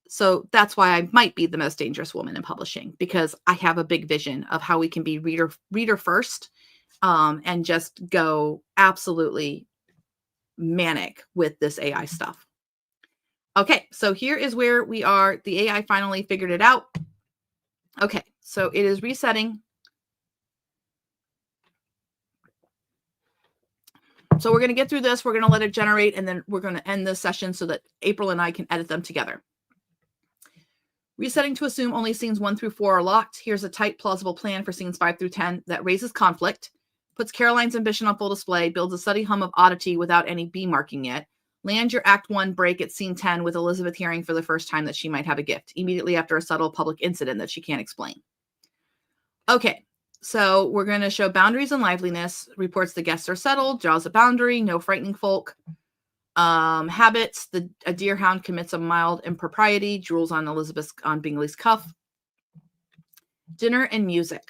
So that's why I might be the most dangerous woman in publishing, because I have a big vision of how we can be reader first, and just go absolutely manic with this AI stuff. Okay, so here is where we are. The AI finally figured it out. Okay, so it is resetting. So we're going to get through this. We're going to let it generate, and then we're going to end this session so that April and I can edit them together. Resetting to assume only scenes 1 through 4 are locked. Here's a tight, plausible plan for scenes 5 through 10 that raises conflict, puts Caroline's ambition on full display, builds a steady hum of oddity without any B marking yet. Land your Act 1 break at scene 10 with Elizabeth hearing for the first time that she might have a gift, immediately after a subtle public incident that she can't explain. Okay, so we're going to show boundaries and liveliness, reports the guests are settled, draws a boundary, no frightening folk. Habits, a deerhound commits a mild impropriety, drools on Bingley's cuff. Dinner and music.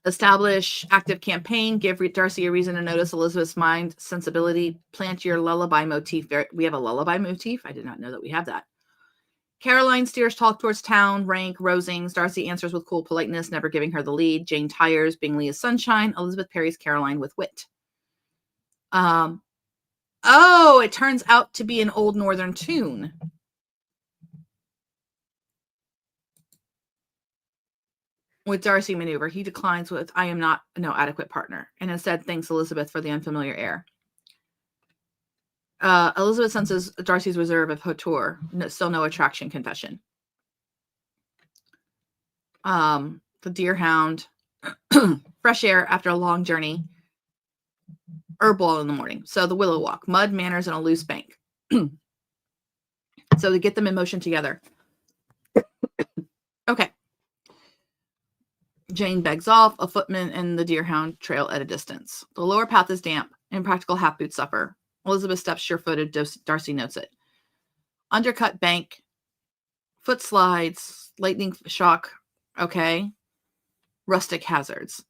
Establish active campaign, give Darcy a reason to notice Elizabeth's mind, sensibility, plant your lullaby motif. We have a lullaby motif? I did not know that we have that. Caroline steers talk towards town, rank, Rosings. Darcy answers with cool politeness, never giving her the lead. Jane tires, Bingley is sunshine. Elizabeth parries Caroline with wit. Oh, it turns out to be an old Northern tune. With Darcy maneuver, he declines with, I am not no adequate partner, and instead thanks Elizabeth for the unfamiliar air. Elizabeth senses Darcy's reserve of hauteur, still no attraction confession. The deerhound, fresh air after a long journey, herb ball in the morning. So the willow walk, mud, manners, and a loose bank. So to get them in motion together. Okay. Jane begs off, a footman and the deerhound trail at a distance. The lower path is damp, impractical half boots suffer. Elizabeth steps sure-footed, Darcy notes it. Undercut bank, foot slides, lightning shock, okay. Rustic hazards.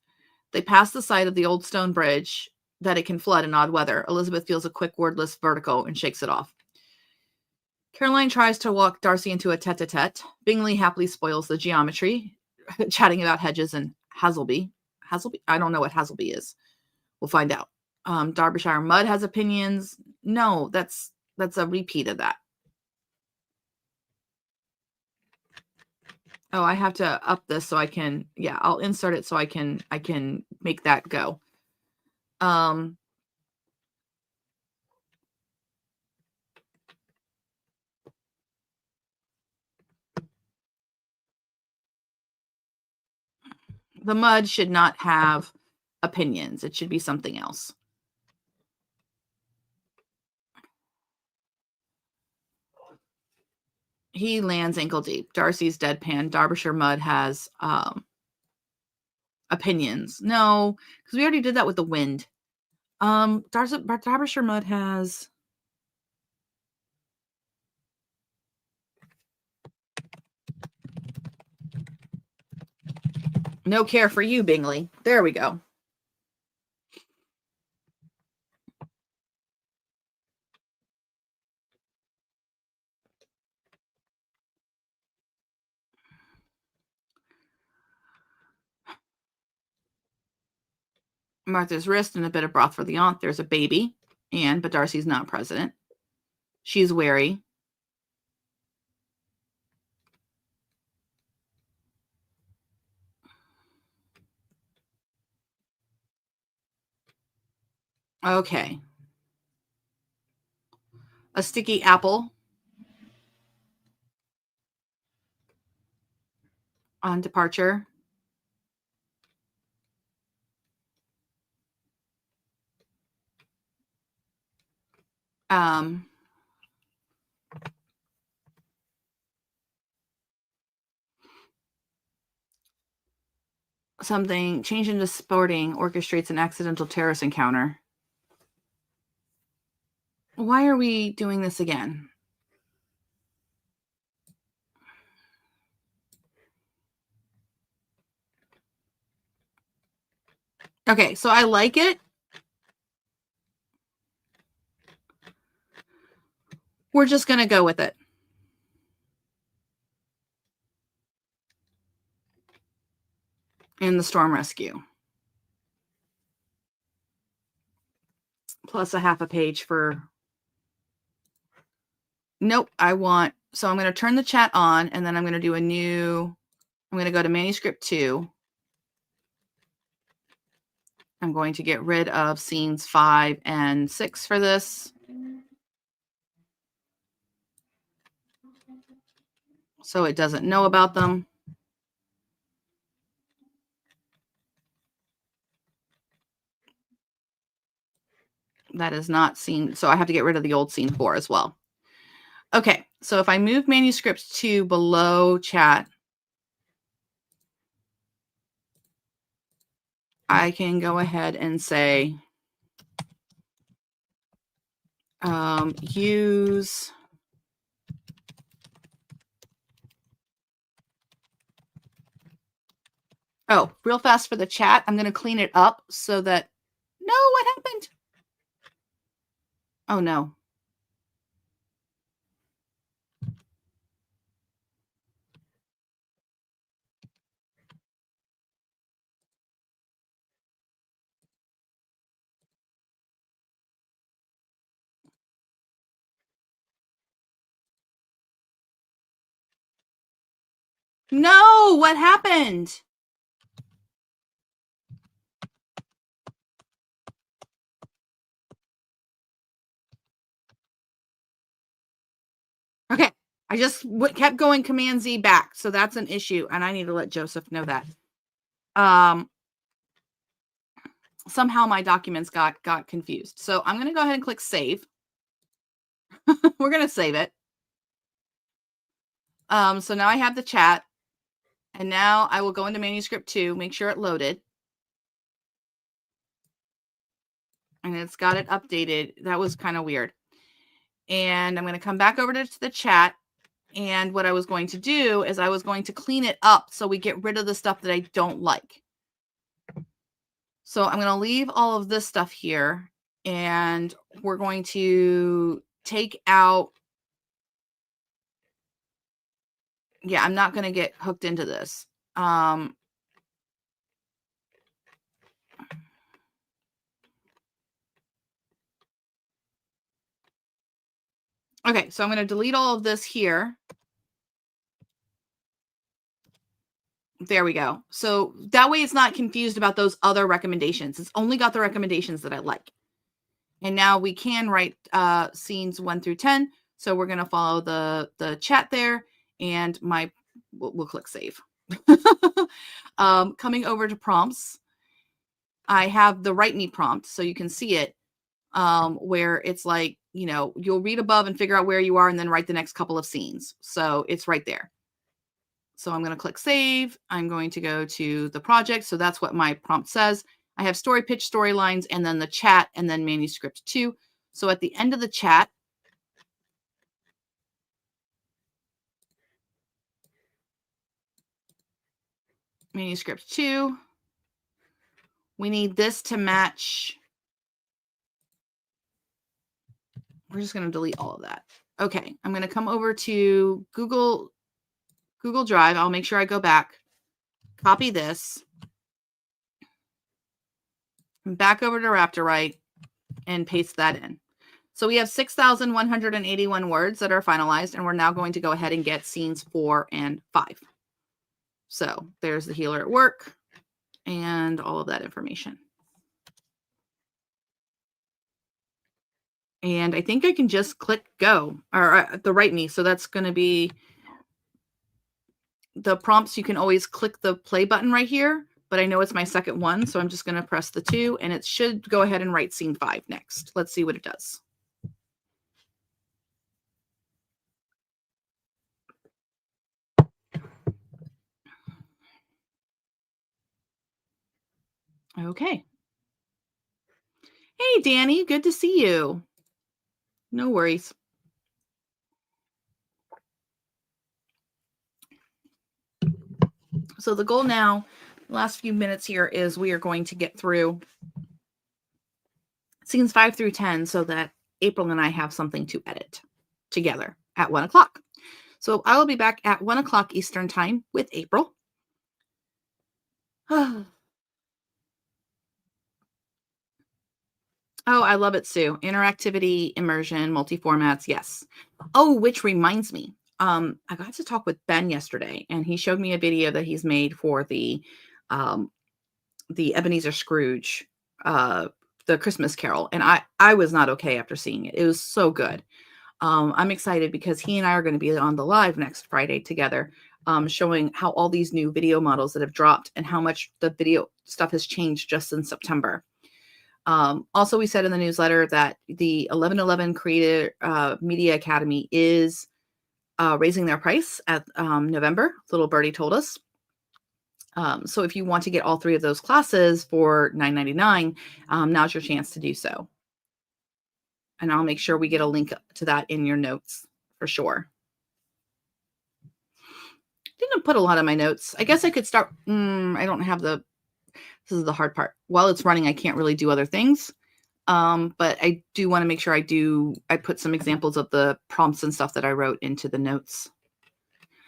They pass the side of the old stone bridge that it can flood in odd weather. Elizabeth feels a quick wordless vertigo and shakes it off. Caroline tries to walk Darcy into a tete-a-tete. Bingley happily spoils the geometry, chatting about Hedges and Hasleby. Hasleby? I don't know what Hasleby is. We'll find out. Derbyshire Mud has opinions. No, that's a repeat of that. Oh, I have to up this so I can, yeah, I'll insert it so I can make that go. The mud should not have opinions. It should be something else. He lands ankle deep. Darcy's deadpan. Derbyshire Mud has opinions. No, because we already did that with the wind. Derbyshire Mud has no care for you, Bingley. There we go. Martha's wrist and a bit of broth for the aunt. There's a baby, but Darcy's not president. She's wary. Okay. A sticky apple on departure. Something change into sporting orchestrates an accidental terrorist encounter. Why are we doing this again? Okay, so I like it. We're just going to go with it. In the storm rescue. Plus a half a page for... Nope, so I'm going to turn the chat on, and then I'm going to do a new... I'm going to go to manuscript 2. I'm going to get rid of scenes 5 and 6 for this. So it doesn't know about them. That is not scene. So I have to get rid of the old scene 4 as well. Okay. So if I move manuscript 2 below chat, I can go ahead and say, use real fast for the chat. I'm going to clean it up so that, no, what happened? Oh no. No, what happened? Okay. I just kept going Command Z back. So that's an issue. And I need to let Joseph know that. Somehow my documents got confused. So I'm going to go ahead and click save. We're going to save it. So now I have the chat. And now I will go into manuscript 2, make sure it loaded. And it's got it updated. That was kind of weird. And I'm going to come back over to the chat. And what I was going to do is I was going to clean it up so we get rid of the stuff that I don't like. So I'm going to leave all of this stuff here. And we're going to take out. Yeah, I'm not going to get hooked into this. Okay, so I'm going to delete all of this here. There we go. So that way it's not confused about those other recommendations. It's only got the recommendations that I like. And now we can write scenes 1 through 10. So we're going to follow the chat there, and we'll click save. Coming over to prompts, I have the write me prompt, so you can see it, where it's like, you'll read above and figure out where you are and then write the next couple of scenes. So it's right there. So I'm going to click save. I'm going to go to the project. So that's what my prompt says. I have story pitch, storylines, and then the chat, and then manuscript 2. So at the end of the chat, manuscript 2, we need this to match. We're just going to delete all of that. Okay, I'm going to come over to Google Drive. I'll make sure I go back, copy this, back over to Raptor Write, and paste that in. So we have 6,181 words that are finalized, and we're now going to go ahead and get scenes 4 and 5. So there's the healer at work and all of that information. And I think I can just click go, or the write me. So that's going to be the prompts. You can always click the play button right here, but I know it's my second one. So I'm just going to press the 2, and it should go ahead and write scene 5 next. Let's see what it does. Okay. Hey, Danny, good to see you. No worries. So the goal now, last few minutes here, is we are going to get through scenes 5 through 10 so that April and I have something to edit together at 1 o'clock. So I will be back at 1 o'clock Eastern time with April. Oh, I love it, Sue. Interactivity, immersion, multi-formats. Yes. Oh, which reminds me, I got to talk with Ben yesterday, and he showed me a video that he's made for the Ebenezer Scrooge the Christmas Carol, and I was not okay after seeing it. It was so good. I'm excited because he and I are going to be on the live next Friday together, showing how all these new video models that have dropped and how much the video stuff has changed just in September. Also, we said in the newsletter that the 1111 Creative Media Academy is raising their price at November. Little Birdie told us. So if you want to get all 3 of those classes for $9.99, now's your chance to do so. And I'll make sure we get a link to that in your notes for sure. Didn't put a lot of my notes. I guess I could start. I don't have this is the hard part. While it's running, I can't really do other things. But I do want to make sure I put some examples of the prompts and stuff that I wrote into the notes.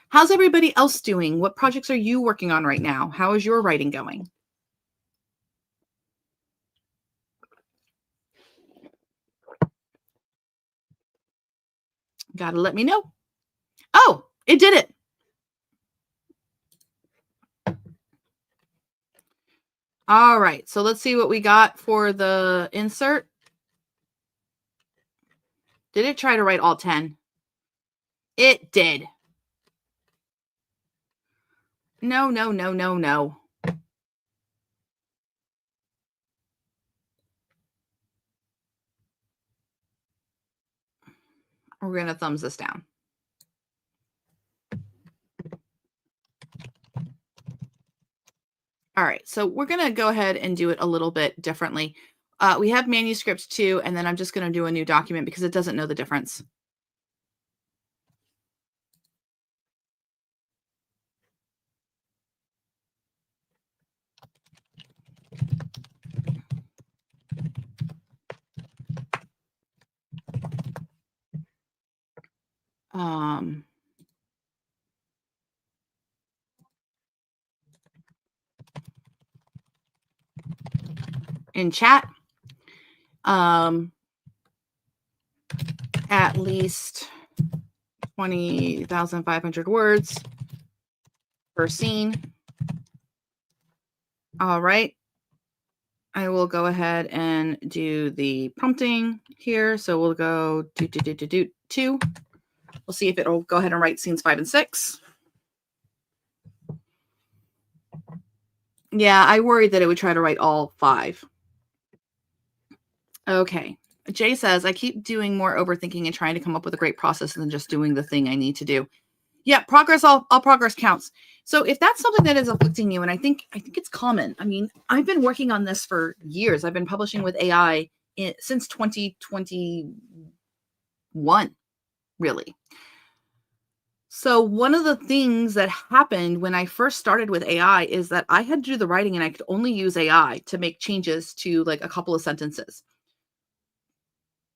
How's everybody else doing? What projects are you working on right now? How is your writing going? Gotta let me know. Oh, it did it. All right, so let's see what we got for the insert. Did it try to write all 10? It did. No, no, no, no, no. We're going to thumbs this down. All right, so we're going to go ahead and do it a little bit differently. We have manuscripts too, and then I'm just going to do a new document because it doesn't know the difference. In chat, at least 20,500 words per scene. All right. I will go ahead and do the prompting here. So we'll go do 2. We'll see if it'll go ahead and write scenes 5 and 6. Yeah, I worried that it would try to write all 5. Okay. Jay says, I keep doing more overthinking and trying to come up with a great process than just doing the thing I need to do. Yeah, progress, all progress counts. So if that's something that is afflicting you, and I think it's common. I mean, I've been working on this for years. I've been publishing with AI since 2021, really. So one of the things that happened when I first started with AI is that I had to do the writing and I could only use AI to make changes to like a couple of sentences.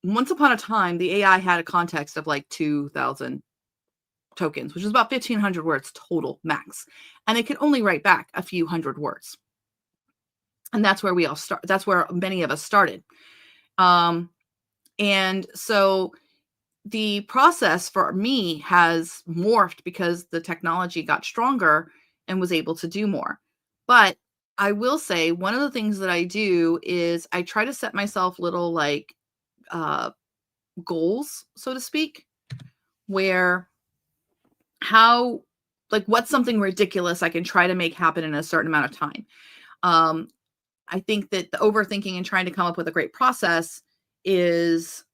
Once upon a time, the AI had a context of like 2,000 tokens, which is about 1,500 words total max. And it could only write back a few hundred words. And that's where we all start. That's where many of us started. And so the process for me has morphed because the technology got stronger and was able to do more. But I will say one of the things that I do is I try to set myself little like goals, so to speak, where what's something ridiculous I can try to make happen in a certain amount of time. I think that the overthinking and trying to come up with a great process there's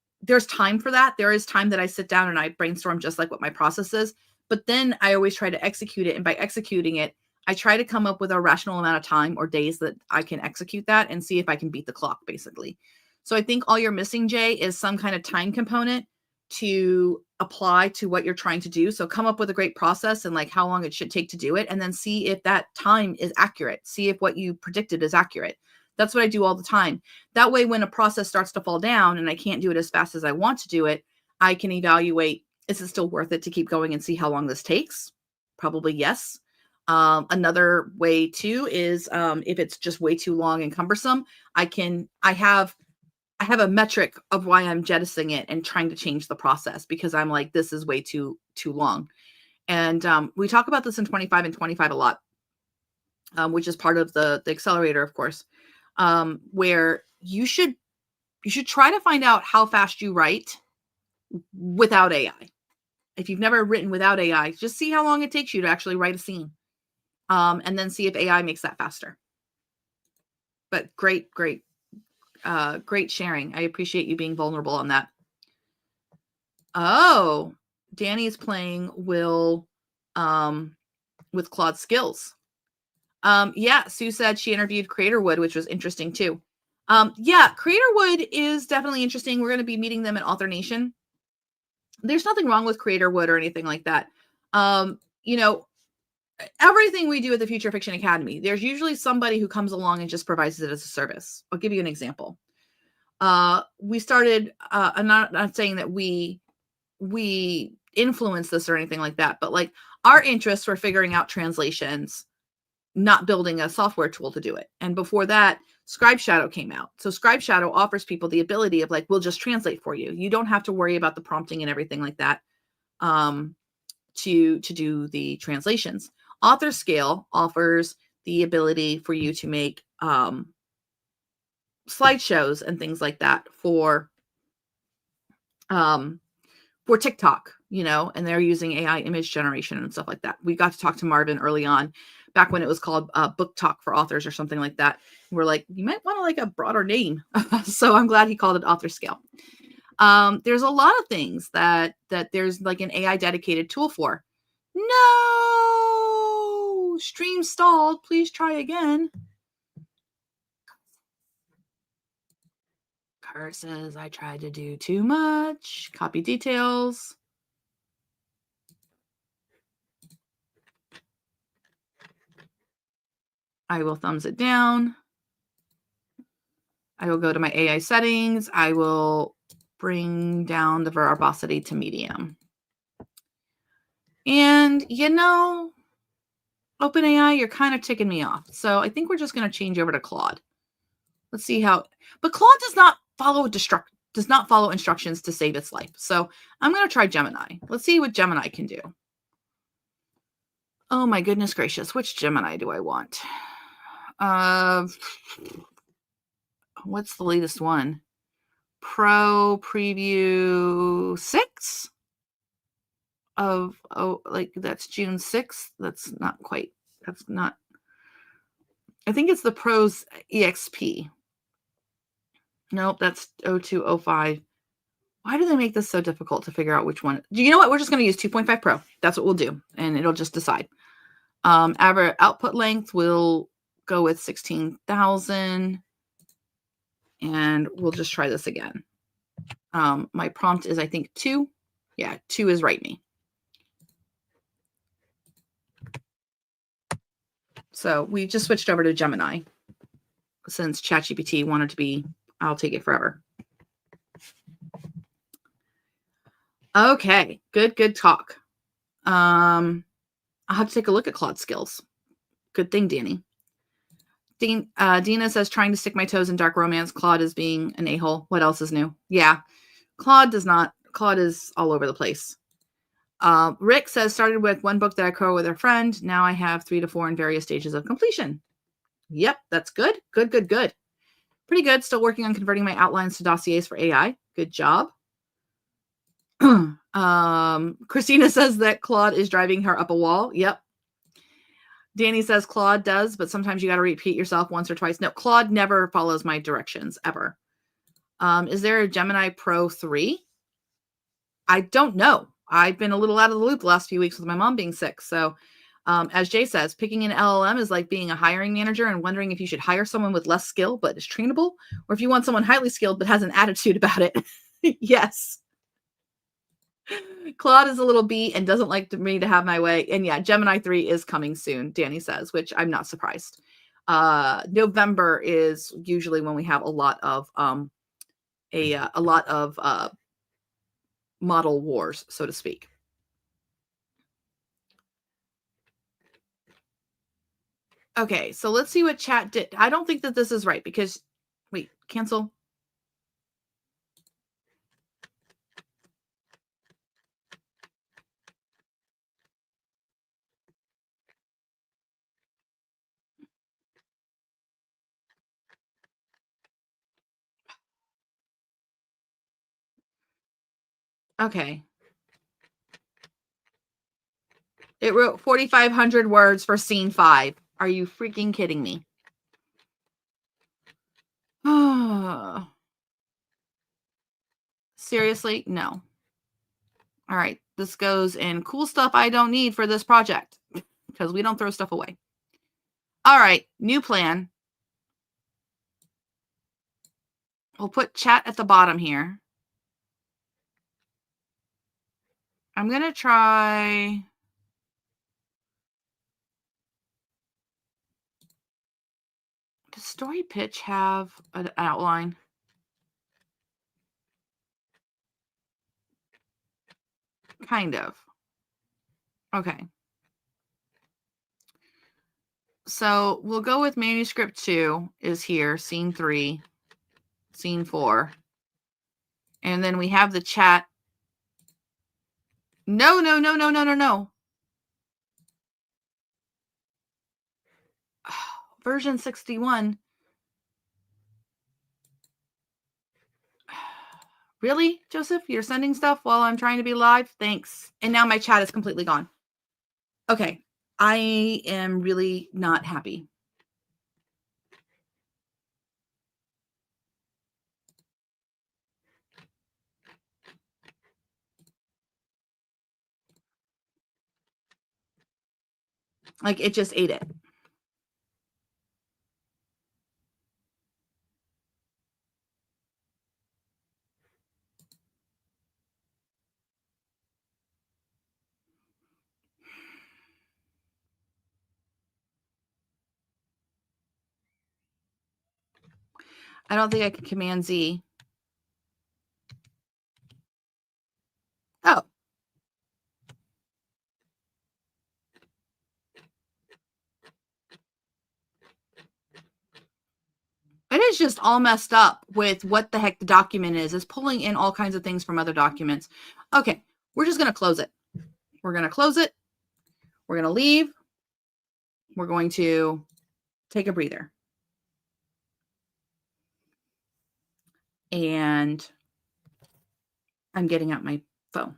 time for that. There is time that I sit down and I brainstorm just like what my process is, but then I always try to execute it. And by executing it, I try to come up with a rational amount of time or days that I can execute that and see if I can beat the clock, basically. So I think all you're missing, Jay, is some kind of time component to apply to what you're trying to do. So come up with a great process and like how long it should take to do it. And then see if that time is accurate. See if what you predicted is accurate. That's what I do all the time. That way, when a process starts to fall down and I can't do it as fast as I want to do it, I can evaluate, is it still worth it to keep going and see how long this takes? Probably yes. Another way too is if it's just way too long and cumbersome, I have a metric of why I'm jettisoning it and trying to change the process because I'm like, this is way too long. And we talk about this in 25 and 25 a lot, which is part of the accelerator, of course. where you should try to find out how fast you write without AI. If you've never written without AI, just see how long it takes you to actually write a scene, and then see if AI makes that faster. But great sharing. I appreciate you being vulnerable on that. Oh, Danny's playing Will with Claude skills. Yeah, Sue said she interviewed Creatorwood, which was interesting too. Yeah, Creatorwood is definitely interesting. We're going to be meeting them at Author Nation. There's nothing wrong with Creatorwood or anything like that. You know, everything we do at the Future Fiction Academy, there's usually somebody who comes along and just provides it as a service. I'll give you an example. We started, I'm not saying that we influence this or anything like that, but like our interests were figuring out translations, not building a software tool to do it. And before that, Scribe Shadow came out. So Scribe Shadow offers people the ability of like, we'll just translate for you. You don't have to worry about the prompting and everything like that to do the translations. Author Scale offers the ability for you to make slideshows and things like that for TikTok, you know, and they're using AI image generation and stuff like that. We got to talk to Marvin early on, back when it was called Book Talk for Authors or something like that. We're like, you might want to like a broader name. So I'm glad he called it Author Scale. There's a lot of things that there's like an AI dedicated tool for. No, stream stalled. Please try again. Curses, I tried to do too much. Copy details. I will thumbs it down. I will go to my AI settings. I will bring down the verbosity to medium. And, you know, OpenAI, you're kind of ticking me off. So I think we're just going to change over to Claude. Let's see how, but Claude does not follow instructions to save its life. So I'm going to try Gemini. Let's see what Gemini can do. Oh my goodness gracious. Which Gemini do I want? What's the latest one? Pro Preview 6 of, like that's June 6th. That's not quite, that's not, I think it's the Pros EXP. Nope, that's 0205. Why do they make this so difficult to figure out which one? You know what? We're just going to use 2.5 Pro. That's what we'll do. And it'll just decide. Average output length, we'll go with 16,000. And we'll just try this again. My prompt is, I think, 2. Yeah, 2 is write me. So we just switched over to Gemini since ChatGPT wanted to be, I'll take it forever. Okay, good talk. I'll have to take a look at Claude's skills. Good thing, Danny. Dina says, trying to stick my toes in dark romance. Claude is being an a-hole. What else is new? Yeah, Claude is all over the place. Rick says, started with one book that I co-wrote with a friend. Now I have 3 to 4 in various stages of completion. Yep, that's good. Good. Pretty good. Still working on converting my outlines to dossiers for AI. Good job. Christina says that Claude is driving her up a wall. Yep. Danny says Claude does, but sometimes you got to repeat yourself once or twice. No, Claude never follows my directions ever. Is there a Gemini Pro 3? I don't know. I've been a little out of the loop the last few weeks with my mom being sick. So as Jay says, picking an LLM is like being a hiring manager and wondering if you should hire someone with less skill but is trainable, or if you want someone highly skilled but has an attitude about it. Yes. Claude is a little B and doesn't like me to have my way. And yeah, Gemini 3 is coming soon, Danny says, which I'm not surprised. November is usually when we have a lot of model wars, so to speak. Okay, so let's see what chat did. I don't think that this is right because, wait, cancel. Okay. It wrote 4,500 words for scene 5. Are you freaking kidding me? Seriously? No. All right. This goes in cool stuff I don't need for this project because we don't throw stuff away. All right. New plan. We'll put chat at the bottom here. I'm going to try. Does story pitch have an outline? Kind of. Okay. So we'll go with manuscript 2 is here, scene 3, scene 4. And then we have the chat. No. Version 61. Really, Joseph? You're sending stuff while I'm trying to be live? Thanks. And now my chat is completely gone. Okay. I am really not happy. Like it just ate it. I don't think I can Command Z. Oh. It is just all messed up with what the heck the document is. It's pulling in all kinds of things from other documents. Okay, we're just going to close it. We're going to close it. We're going to leave. We're going to take a breather. And I'm getting out my phone.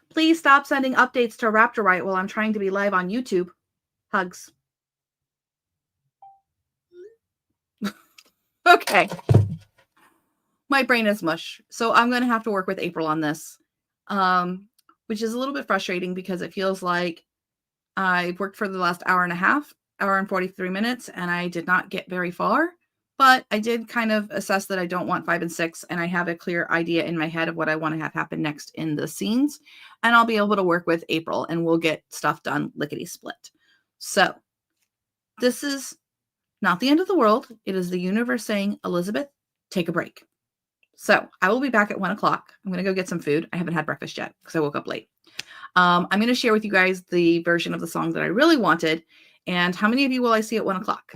Please stop sending updates to Raptor Write while I'm trying to be live on YouTube. Hugs. Okay. My brain is mush. So I'm going to have to work with April on this, which is a little bit frustrating because it feels like I've worked for the last hour and a half, hour and 43 minutes, and I did not get very far. But I did kind of assess that I don't want 5 and 6, and I have a clear idea in my head of what I want to have happen next in the scenes. And I'll be able to work with April, and we'll get stuff done lickety-split. So this is not the end of the world. It is the universe saying, Elizabeth, take a break. So I will be back at 1 o'clock. I'm going to go get some food. I haven't had breakfast yet because I woke up late. I'm going to share with you guys the version of the song that I really wanted. And how many of you will I see at 1 o'clock?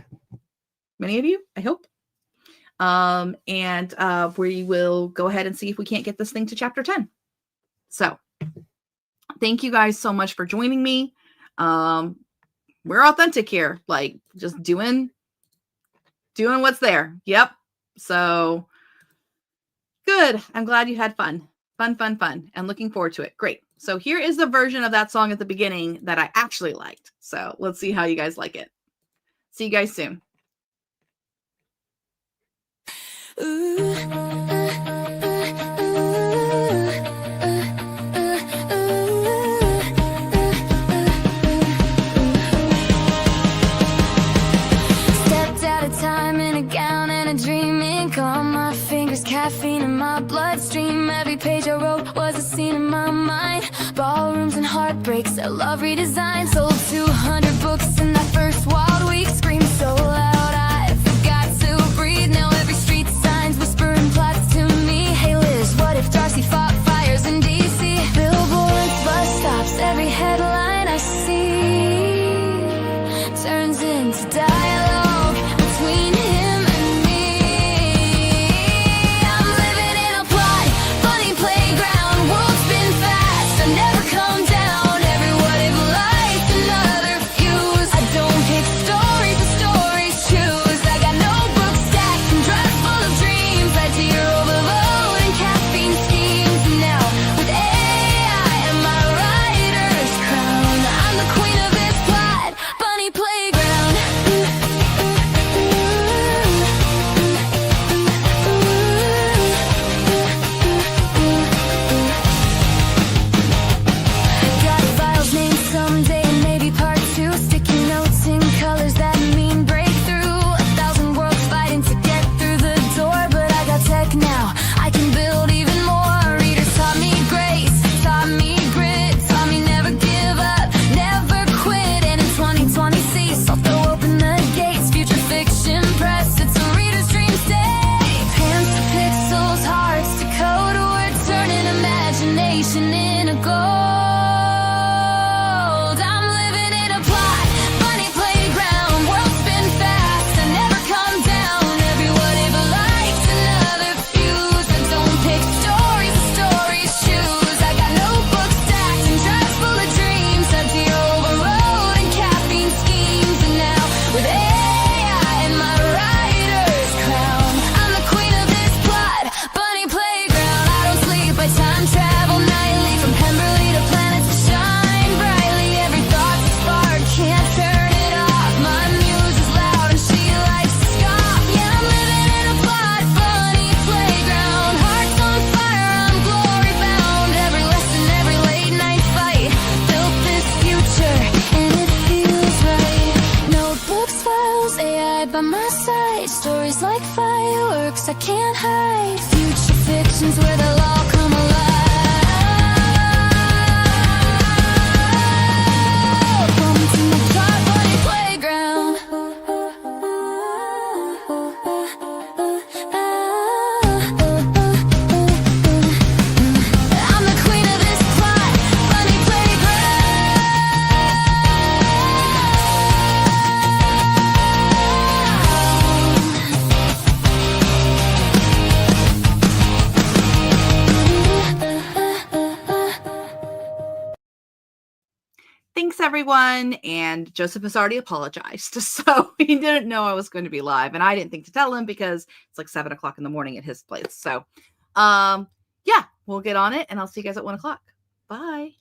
Many of you, I hope. We will go ahead and see if we can't get this thing to chapter 10. So thank you guys so much for joining me. We're authentic here, like just doing what's there. Yep. So good. I'm glad you had fun. Fun. And looking forward to it. Great. So here is the version of that song at the beginning that I actually liked. So let's see how you guys like it. See you guys soon. Stepped out of time in a gown and a dream ink on my fingers, caffeine in my bloodstream. Every page I wrote was a scene in my mind. Ballrooms and heartbreaks, a love redesign. Sold 200 books in that first wild week. Screamed so loud I forgot to breathe. Now every street sign's whispering plots to me. Hey Liz, what if Darcy fought fires in DC? Billboards, bus stops, every headline I see turns into dialogue between him and me. I'm living in a plot, funny playground. World's been fast, I never come down. Every what if life, another fuse. I don't pick story for Thanks, everyone. And Joseph has already apologized. So he didn't know I was going to be live. And I didn't think to tell him because it's like 7 o'clock in the morning at his place. So yeah, we'll get on it and I'll see you guys at 1 o'clock. Bye.